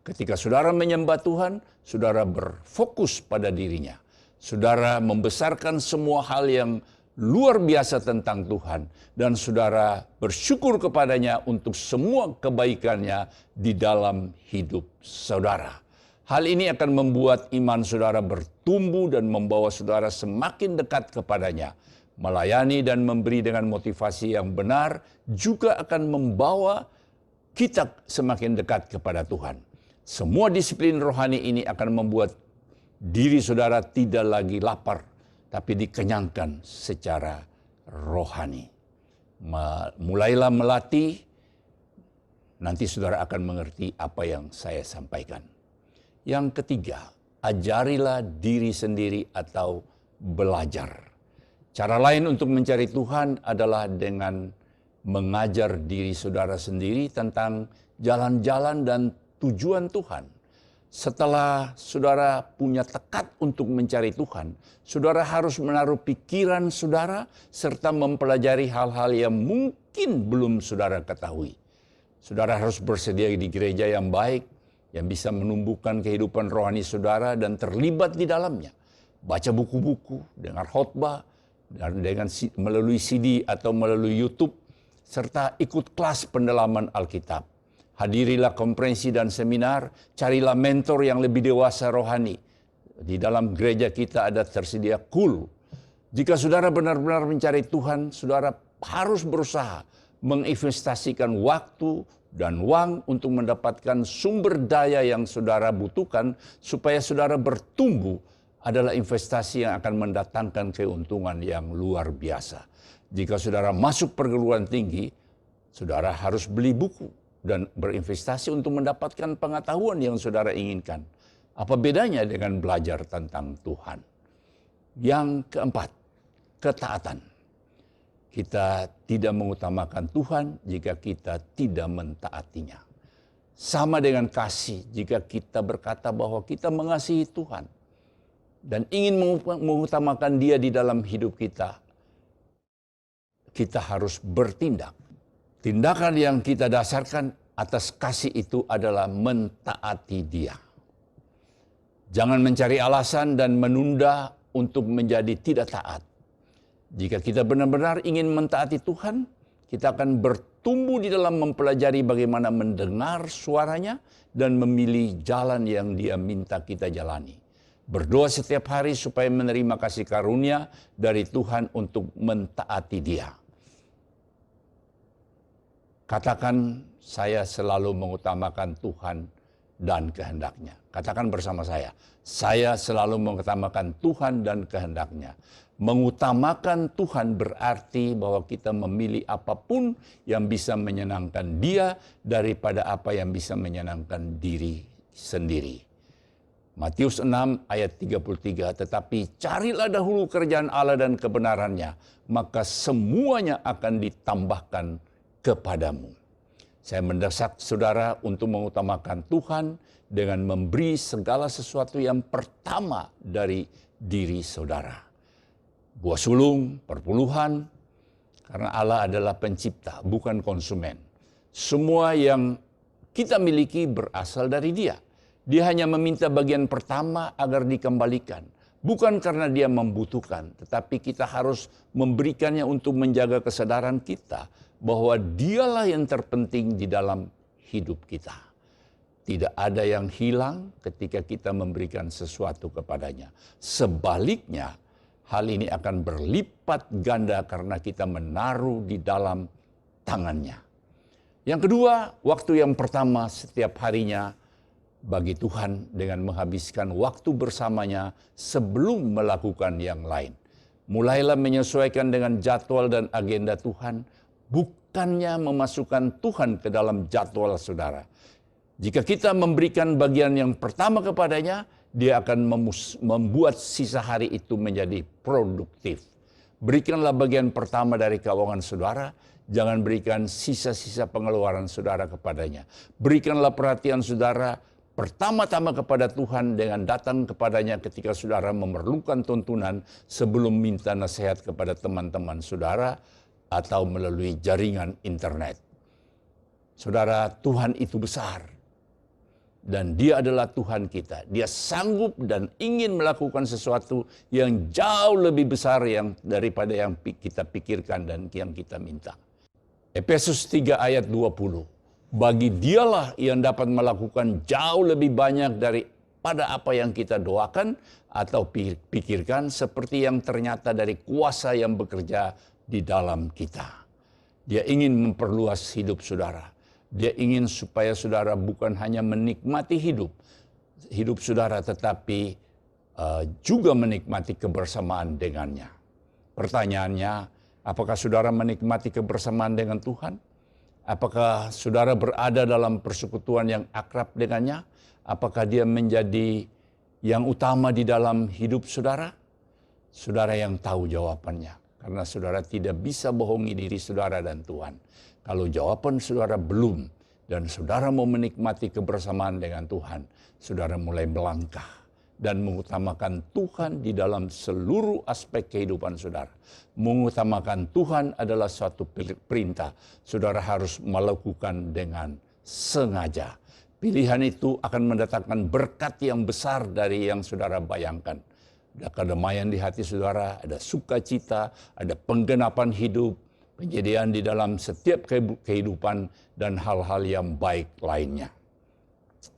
Ketika saudara menyembah Tuhan, saudara berfokus pada dirinya. Saudara membesarkan semua hal yang luar biasa tentang Tuhan, dan saudara bersyukur kepadanya untuk semua kebaikannya di dalam hidup saudara. Hal ini akan membuat iman saudara bertumbuh dan membawa saudara semakin dekat kepadanya. Melayani dan memberi dengan motivasi yang benar juga akan membawa kita semakin dekat kepada Tuhan. Semua disiplin rohani ini akan membuat diri saudara tidak lagi lapar, tapi dikenyangkan secara rohani. Mulailah melatih, nanti saudara akan mengerti apa yang saya sampaikan. Yang ketiga, ajarilah diri sendiri atau belajar. Cara lain untuk mencari Tuhan adalah dengan mengajar diri saudara sendiri tentang jalan-jalan dan tujuan Tuhan. Setelah saudara punya tekad untuk mencari Tuhan, saudara harus menaruh pikiran saudara serta mempelajari hal-hal yang mungkin belum saudara ketahui. Saudara harus bersedia di gereja yang baik, yang bisa menumbuhkan kehidupan rohani saudara dan terlibat di dalamnya. Baca buku-buku, dengar khotbah, dan melalui CD atau melalui YouTube, serta ikut kelas pendalaman Alkitab. Hadirilah konferensi dan seminar, carilah mentor yang lebih dewasa rohani. Di dalam gereja kita ada tersedia KUL. Jika saudara benar-benar mencari Tuhan, saudara harus berusaha menginvestasikan waktu dan uang untuk mendapatkan sumber daya yang saudara butuhkan supaya saudara bertumbuh. Adalah investasi yang akan mendatangkan keuntungan yang luar biasa. Jika saudara masuk perguruan tinggi, saudara harus beli buku dan berinvestasi untuk mendapatkan pengetahuan yang saudara inginkan. Apa bedanya dengan belajar tentang Tuhan? Yang keempat, ketaatan. Kita tidak mengutamakan Tuhan jika kita tidak mentaatinya. Sama dengan kasih jika kita berkata bahwa kita mengasihi Tuhan dan ingin mengutamakan Dia di dalam hidup kita, kita harus bertindak. Tindakan yang kita dasarkan atas kasih itu adalah mentaati Dia. Jangan mencari alasan dan menunda untuk menjadi tidak taat. Jika kita benar-benar ingin mentaati Tuhan, kita akan bertumbuh di dalam mempelajari bagaimana mendengar suaranya dan memilih jalan yang Dia minta kita jalani. Berdoa setiap hari supaya menerima kasih karunia dari Tuhan untuk mentaati Dia. Katakan, saya selalu mengutamakan Tuhan dan kehendak-Nya. Katakan bersama saya selalu mengutamakan Tuhan dan kehendak-Nya. Mengutamakan Tuhan berarti bahwa kita memilih apapun yang bisa menyenangkan Dia daripada apa yang bisa menyenangkan diri sendiri. Matius 6 ayat 33, tetapi carilah dahulu kerajaan Allah dan kebenarannya, maka semuanya akan ditambahkan kepadamu. Saya mendesak saudara untuk mengutamakan Tuhan dengan memberi segala sesuatu yang pertama dari diri saudara. Buah sulung, perpuluhan, karena Allah adalah pencipta, bukan konsumen. Semua yang kita miliki berasal dari Dia. Dia hanya meminta bagian pertama agar dikembalikan. Bukan karena Dia membutuhkan, tetapi kita harus memberikannya untuk menjaga kesadaran kita bahwa Dialah yang terpenting di dalam hidup kita. Tidak ada yang hilang ketika kita memberikan sesuatu kepadanya. Sebaliknya, hal ini akan berlipat ganda karena kita menaruh di dalam tangannya. Yang kedua, waktu yang pertama setiap harinya bagi Tuhan dengan menghabiskan waktu bersamanya sebelum melakukan yang lain. Mulailah menyesuaikan dengan jadwal dan agenda Tuhan, bukannya memasukkan Tuhan ke dalam jadwal saudara. Jika kita memberikan bagian yang pertama kepadanya, Dia akan membuat sisa hari itu menjadi produktif. Berikanlah bagian pertama dari keuangan saudara, jangan berikan sisa-sisa pengeluaran saudara kepadanya. Berikanlah perhatian saudara pertama-tama kepada Tuhan dengan datang kepadanya ketika saudara memerlukan tuntunan sebelum minta nasihat kepada teman-teman saudara atau melalui jaringan internet. Saudara, Tuhan itu besar dan Dia adalah Tuhan kita. Dia sanggup dan ingin melakukan sesuatu yang jauh lebih besar daripada yang kita pikirkan dan yang kita minta. Efesus 3 ayat 20. Bagi Dialah yang dapat melakukan jauh lebih banyak dari pada apa yang kita doakan atau pikirkan, seperti yang ternyata dari kuasa yang bekerja di dalam kita. Dia ingin memperluas hidup saudara. Dia ingin supaya saudara bukan hanya menikmati hidup saudara, tetapi juga menikmati kebersamaan dengannya. Pertanyaannya, apakah saudara menikmati kebersamaan dengan Tuhan? Apakah saudara berada dalam persekutuan yang akrab dengannya? Apakah dia menjadi yang utama di dalam hidup saudara? Saudara yang tahu jawabannya. Karena saudara tidak bisa bohongi diri saudara dan Tuhan. Kalau jawaban saudara belum, dan saudara mau menikmati kebersamaan dengan Tuhan, saudara mulai melangkah dan mengutamakan Tuhan di dalam seluruh aspek kehidupan saudara. Mengutamakan Tuhan adalah suatu perintah. Saudara harus melakukan dengan sengaja. Pilihan itu akan mendatangkan berkat yang besar dari yang saudara bayangkan. Ada kedamaian di hati saudara, ada sukacita, ada penggenapan hidup, penyediaan di dalam setiap kehidupan, dan hal-hal yang baik lainnya.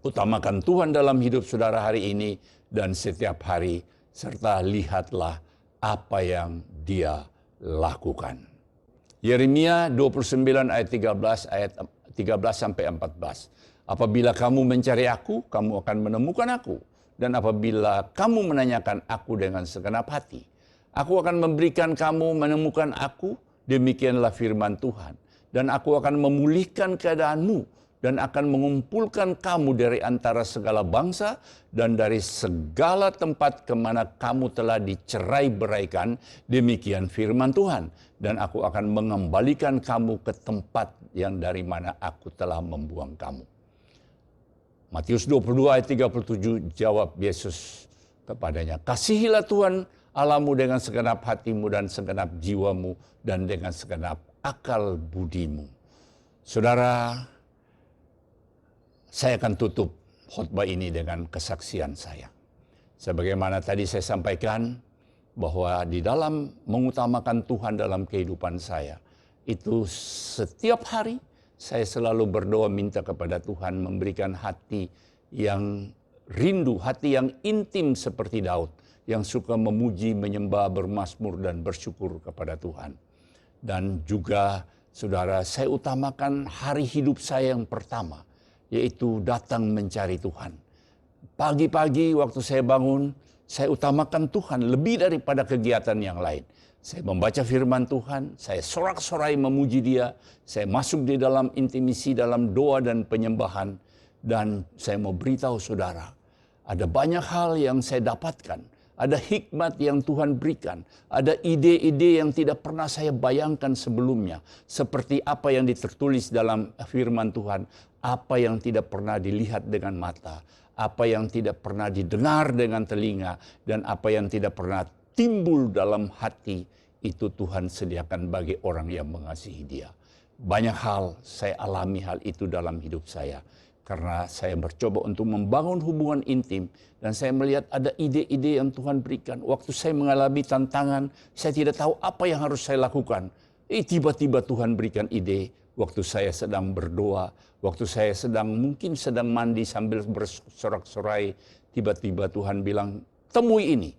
Utamakan Tuhan dalam hidup saudara hari ini dan setiap hari, serta lihatlah apa yang Dia lakukan. Yeremia 29 ayat 13 sampai 14. Apabila kamu mencari aku, kamu akan menemukan aku. Dan apabila kamu menanyakan aku dengan segenap hati, aku akan memberikan kamu menemukan aku, demikianlah firman Tuhan. Dan aku akan memulihkan keadaanmu, dan akan mengumpulkan kamu dari antara segala bangsa dan dari segala tempat kemana kamu telah dicerai-beraikan, demikian firman Tuhan. Dan aku akan mengembalikan kamu ke tempat yang dari mana aku telah membuang kamu. Matius 22 ayat 37 jawab Yesus kepadanya, kasihilah Tuhan Allahmu dengan segenap hatimu dan segenap jiwamu dan dengan segenap akal budimu. Saudara, saya akan tutup khotbah ini dengan kesaksian saya. Sebagaimana tadi saya sampaikan, bahwa di dalam mengutamakan Tuhan dalam kehidupan saya, itu setiap hari saya selalu berdoa minta kepada Tuhan memberikan hati yang rindu, hati yang intim seperti Daud, yang suka memuji, menyembah, bermazmur, dan bersyukur kepada Tuhan. Dan juga, saudara, saya utamakan hari hidup saya yang pertama, yaitu datang mencari Tuhan. Pagi-pagi waktu saya bangun, saya utamakan Tuhan lebih daripada kegiatan yang lain. Saya membaca firman Tuhan, saya sorak-sorai memuji Dia, saya masuk di dalam intimisi, dalam doa dan penyembahan, dan saya mau beritahu saudara, ada banyak hal yang saya dapatkan, ada hikmat yang Tuhan berikan, ada ide-ide yang tidak pernah saya bayangkan sebelumnya, seperti apa yang tertulis dalam firman Tuhan, apa yang tidak pernah dilihat dengan mata, apa yang tidak pernah didengar dengan telinga, dan apa yang tidak pernah timbul dalam hati, itu Tuhan sediakan bagi orang yang mengasihi Dia. Banyak hal saya alami hal itu dalam hidup saya, karena saya mencoba untuk membangun hubungan intim, dan saya melihat ada ide-ide yang Tuhan berikan. Waktu saya mengalami tantangan, saya tidak tahu apa yang harus saya lakukan. Tiba-tiba Tuhan berikan ide. Waktu saya sedang berdoa, waktu saya mungkin sedang mandi sambil bersorak-sorai, tiba-tiba Tuhan bilang, temui ini,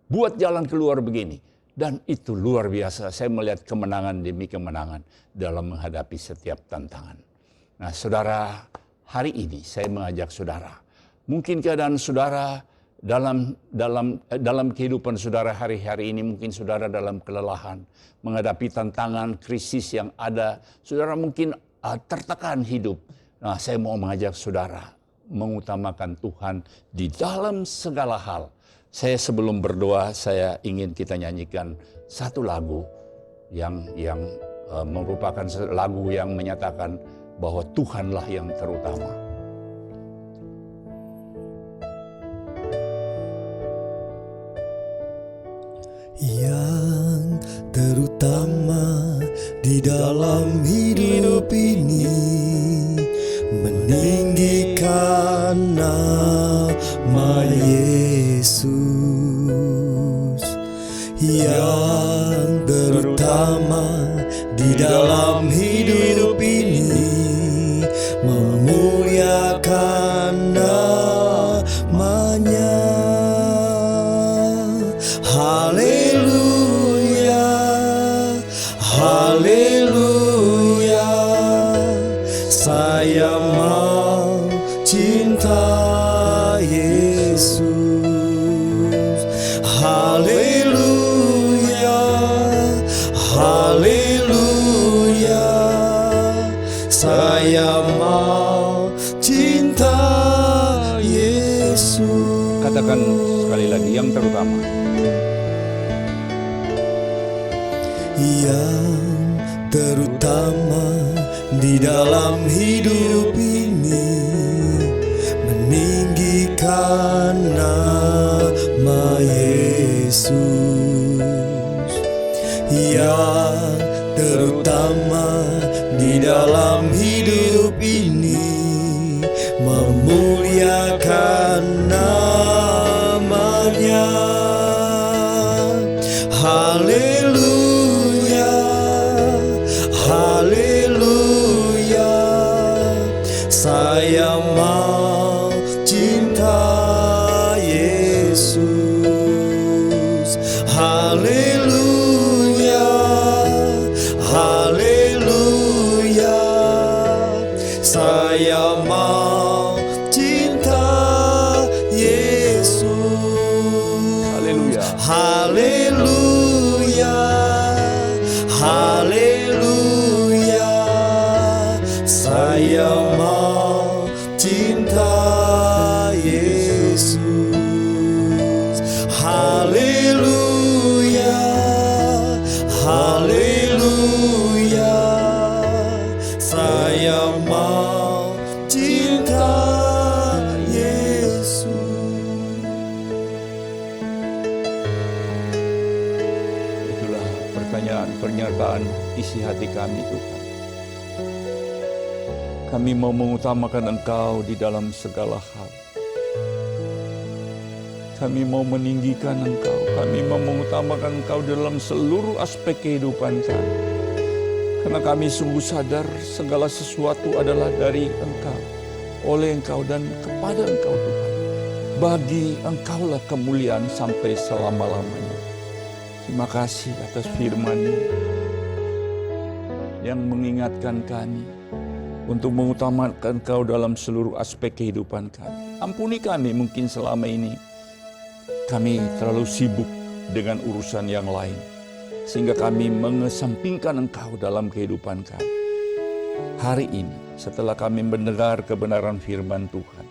buat jalan keluar begini. Dan itu luar biasa, saya melihat kemenangan demi kemenangan dalam menghadapi setiap tantangan. Nah saudara, hari ini saya mengajak saudara, mungkin keadaan saudara dalam kehidupan saudara hari-hari ini, mungkin saudara dalam kelelahan, menghadapi tantangan, krisis yang ada, saudara mungkin tertekan hidup. Nah, saya mau mengajak saudara mengutamakan Tuhan di dalam segala hal. Saya sebelum berdoa, saya ingin kita nyanyikan satu lagu yang merupakan lagu yang menyatakan bahwa Tuhanlah yang terutama. Yang terutama di dalam hidup ini, meninggikan nama Yesus. Yang terutama di dalam hidup ini, memuliakan nama haleluya, haleluya. Saya mau cinta Yesus. Katakan sekali lagi yang terutama. Yang terutama di dalam hidup ini, meninggikan nama Yesus. Yang terutama di dalam hidup ini, memuliakan namanya. Haleluya, haleluya. Saya mau cinta Yesus. Haleluya, haleluya. Saya mau cinta Yesus. Haleluya. Haleluya, haleluya. Saya mau cinta Yesus. Haleluya, haleluya. Saya mau cinta Yesus. Itulah pertanyaan, pernyataan isi hati kami, Tuhan. Kami mau mengutamakan Engkau di dalam segala hal. Kami mau meninggikan Engkau. Kami mau mengutamakan Engkau dalam seluruh aspek kehidupan kami. Karena kami sungguh sadar segala sesuatu adalah dari Engkau, oleh Engkau dan kepada Engkau, Tuhan. Bagi Engkaulah kemuliaan sampai selama-lamanya. Terima kasih atas firman-Mu yang mengingatkan kami untuk mengutamakan Engkau dalam seluruh aspek kehidupan kami. Ampuni kami mungkin selama ini kami terlalu sibuk dengan urusan yang lain, sehingga kami mengesampingkan Engkau dalam kehidupan kami. Hari ini, setelah kami mendengar kebenaran firman Tuhan,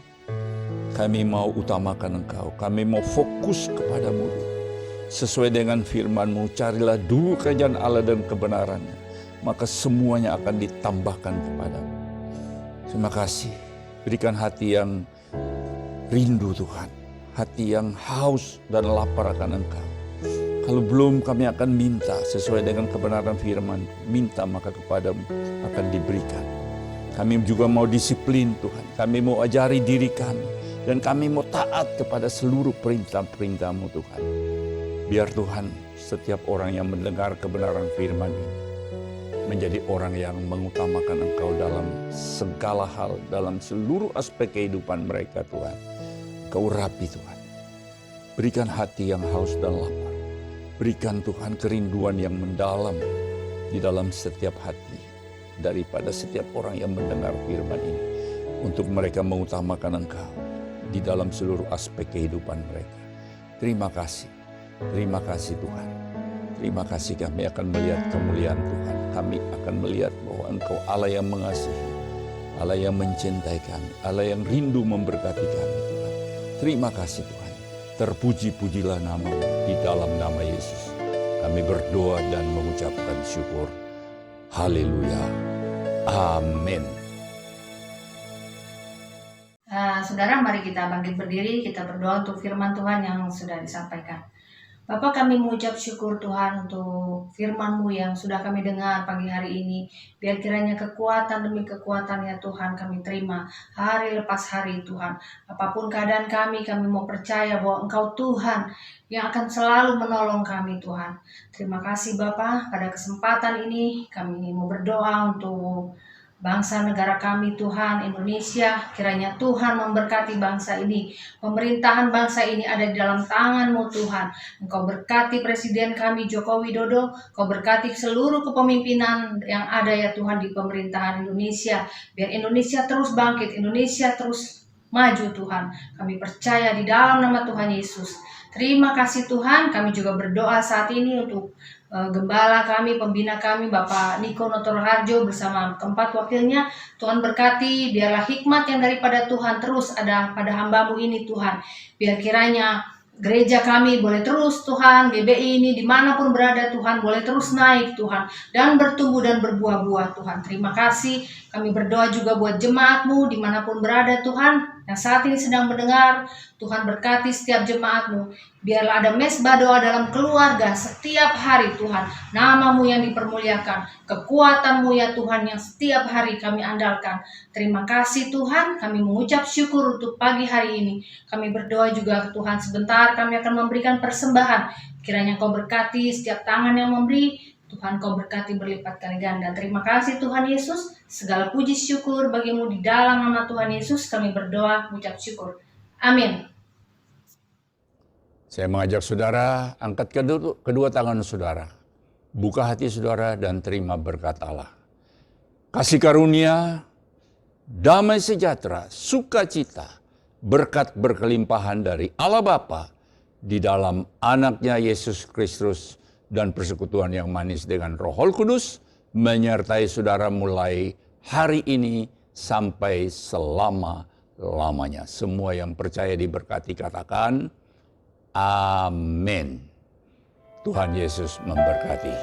kami mau utamakan Engkau, kami mau fokus kepadamu. Sesuai dengan firman-Mu, carilah dulu kerajaan Allah dan kebenarannya, maka semuanya akan ditambahkan kepadamu. Terima kasih, berikan hati yang rindu Tuhan, hati yang haus dan lapar akan Engkau. Kalau belum, kami akan minta sesuai dengan kebenaran firman. Minta maka kepadamu akan diberikan. Kami juga mau disiplin Tuhan. Kami mau ajari diri kami. Dan kami mau taat kepada seluruh perintah-perintah-Mu Tuhan. Biar Tuhan setiap orang yang mendengar kebenaran firman ini menjadi orang yang mengutamakan Engkau dalam segala hal. Dalam seluruh aspek kehidupan mereka Tuhan. Engkau urapi Tuhan. Berikan hati yang haus dan lapar. Berikan Tuhan kerinduan yang mendalam di dalam setiap hati daripada setiap orang yang mendengar firman ini, untuk mereka mengutamakan Engkau di dalam seluruh aspek kehidupan mereka. Terima kasih Tuhan. Terima kasih, kami akan melihat kemuliaan Tuhan. Kami akan melihat bahwa Engkau Allah yang mengasihi, Allah yang mencintai kami, Allah yang rindu memberkati kami Tuhan. Terima kasih Tuhan. Terpuji-pujilah nama-Mu di dalam nama Yesus. Kami berdoa dan mengucapkan syukur. Haleluya. Amin. Saudara, mari kita bangkit berdiri, kita berdoa untuk firman Tuhan yang sudah disampaikan. Bapa, kami mengucap syukur Tuhan untuk firman-Mu yang sudah kami dengar pagi hari ini. Biar kiranya kekuatan demi kekuatan ya Tuhan kami terima hari lepas hari Tuhan. Apapun keadaan kami mau percaya bahwa Engkau Tuhan yang akan selalu menolong kami Tuhan. Terima kasih Bapa, pada kesempatan ini kami mau berdoa untuk bangsa negara kami Tuhan, Indonesia. Kiranya Tuhan memberkati bangsa ini. Pemerintahan bangsa ini ada di dalam tangan-Mu Tuhan. Engkau berkati Presiden kami Joko Widodo. Engkau berkati seluruh kepemimpinan yang ada ya Tuhan di pemerintahan Indonesia. Biar Indonesia terus bangkit, Indonesia terus maju Tuhan. Kami percaya di dalam nama Tuhan Yesus. Terima kasih Tuhan, kami juga berdoa saat ini untuk Gembala kami, pembina kami, Bapak Niko Notoroharjo bersama keempat wakilnya. Tuhan berkati, biarlah hikmat yang daripada Tuhan terus ada pada hamba-Mu ini Tuhan. Biar kiranya gereja kami boleh terus Tuhan, GBI ini dimanapun berada Tuhan, boleh terus naik Tuhan, dan bertumbuh dan berbuah-buah Tuhan. Terima kasih, kami berdoa juga buat jemaat-Mu dimanapun berada Tuhan, yang saat ini sedang mendengar. Tuhan berkati setiap jemaat-Mu, biarlah ada mesbah doa dalam keluarga setiap hari Tuhan, nama-Mu yang dipermuliakan, kekuatan-Mu ya Tuhan yang setiap hari kami andalkan. Terima kasih Tuhan, kami mengucap syukur untuk pagi hari ini. Kami berdoa juga ke Tuhan, sebentar kami akan memberikan persembahan. Kiranya Kau berkati setiap tangan yang memberi, Tuhan Kau berkati berlipat kali ganda. Terima kasih Tuhan Yesus, segala puji syukur bagi-Mu di dalam nama Tuhan Yesus kami berdoa, mengucap syukur. Amin. Saya mengajak saudara, angkat kedua tangan saudara. Buka hati saudara dan terima berkat Allah. Kasih karunia, damai sejahtera, sukacita, berkat berkelimpahan dari Allah Bapa di dalam anaknya Yesus Kristus dan persekutuan yang manis dengan Roh Kudus menyertai saudara mulai hari ini sampai selama-lamanya. Semua yang percaya diberkati katakan amin. Tuhan Yesus memberkati.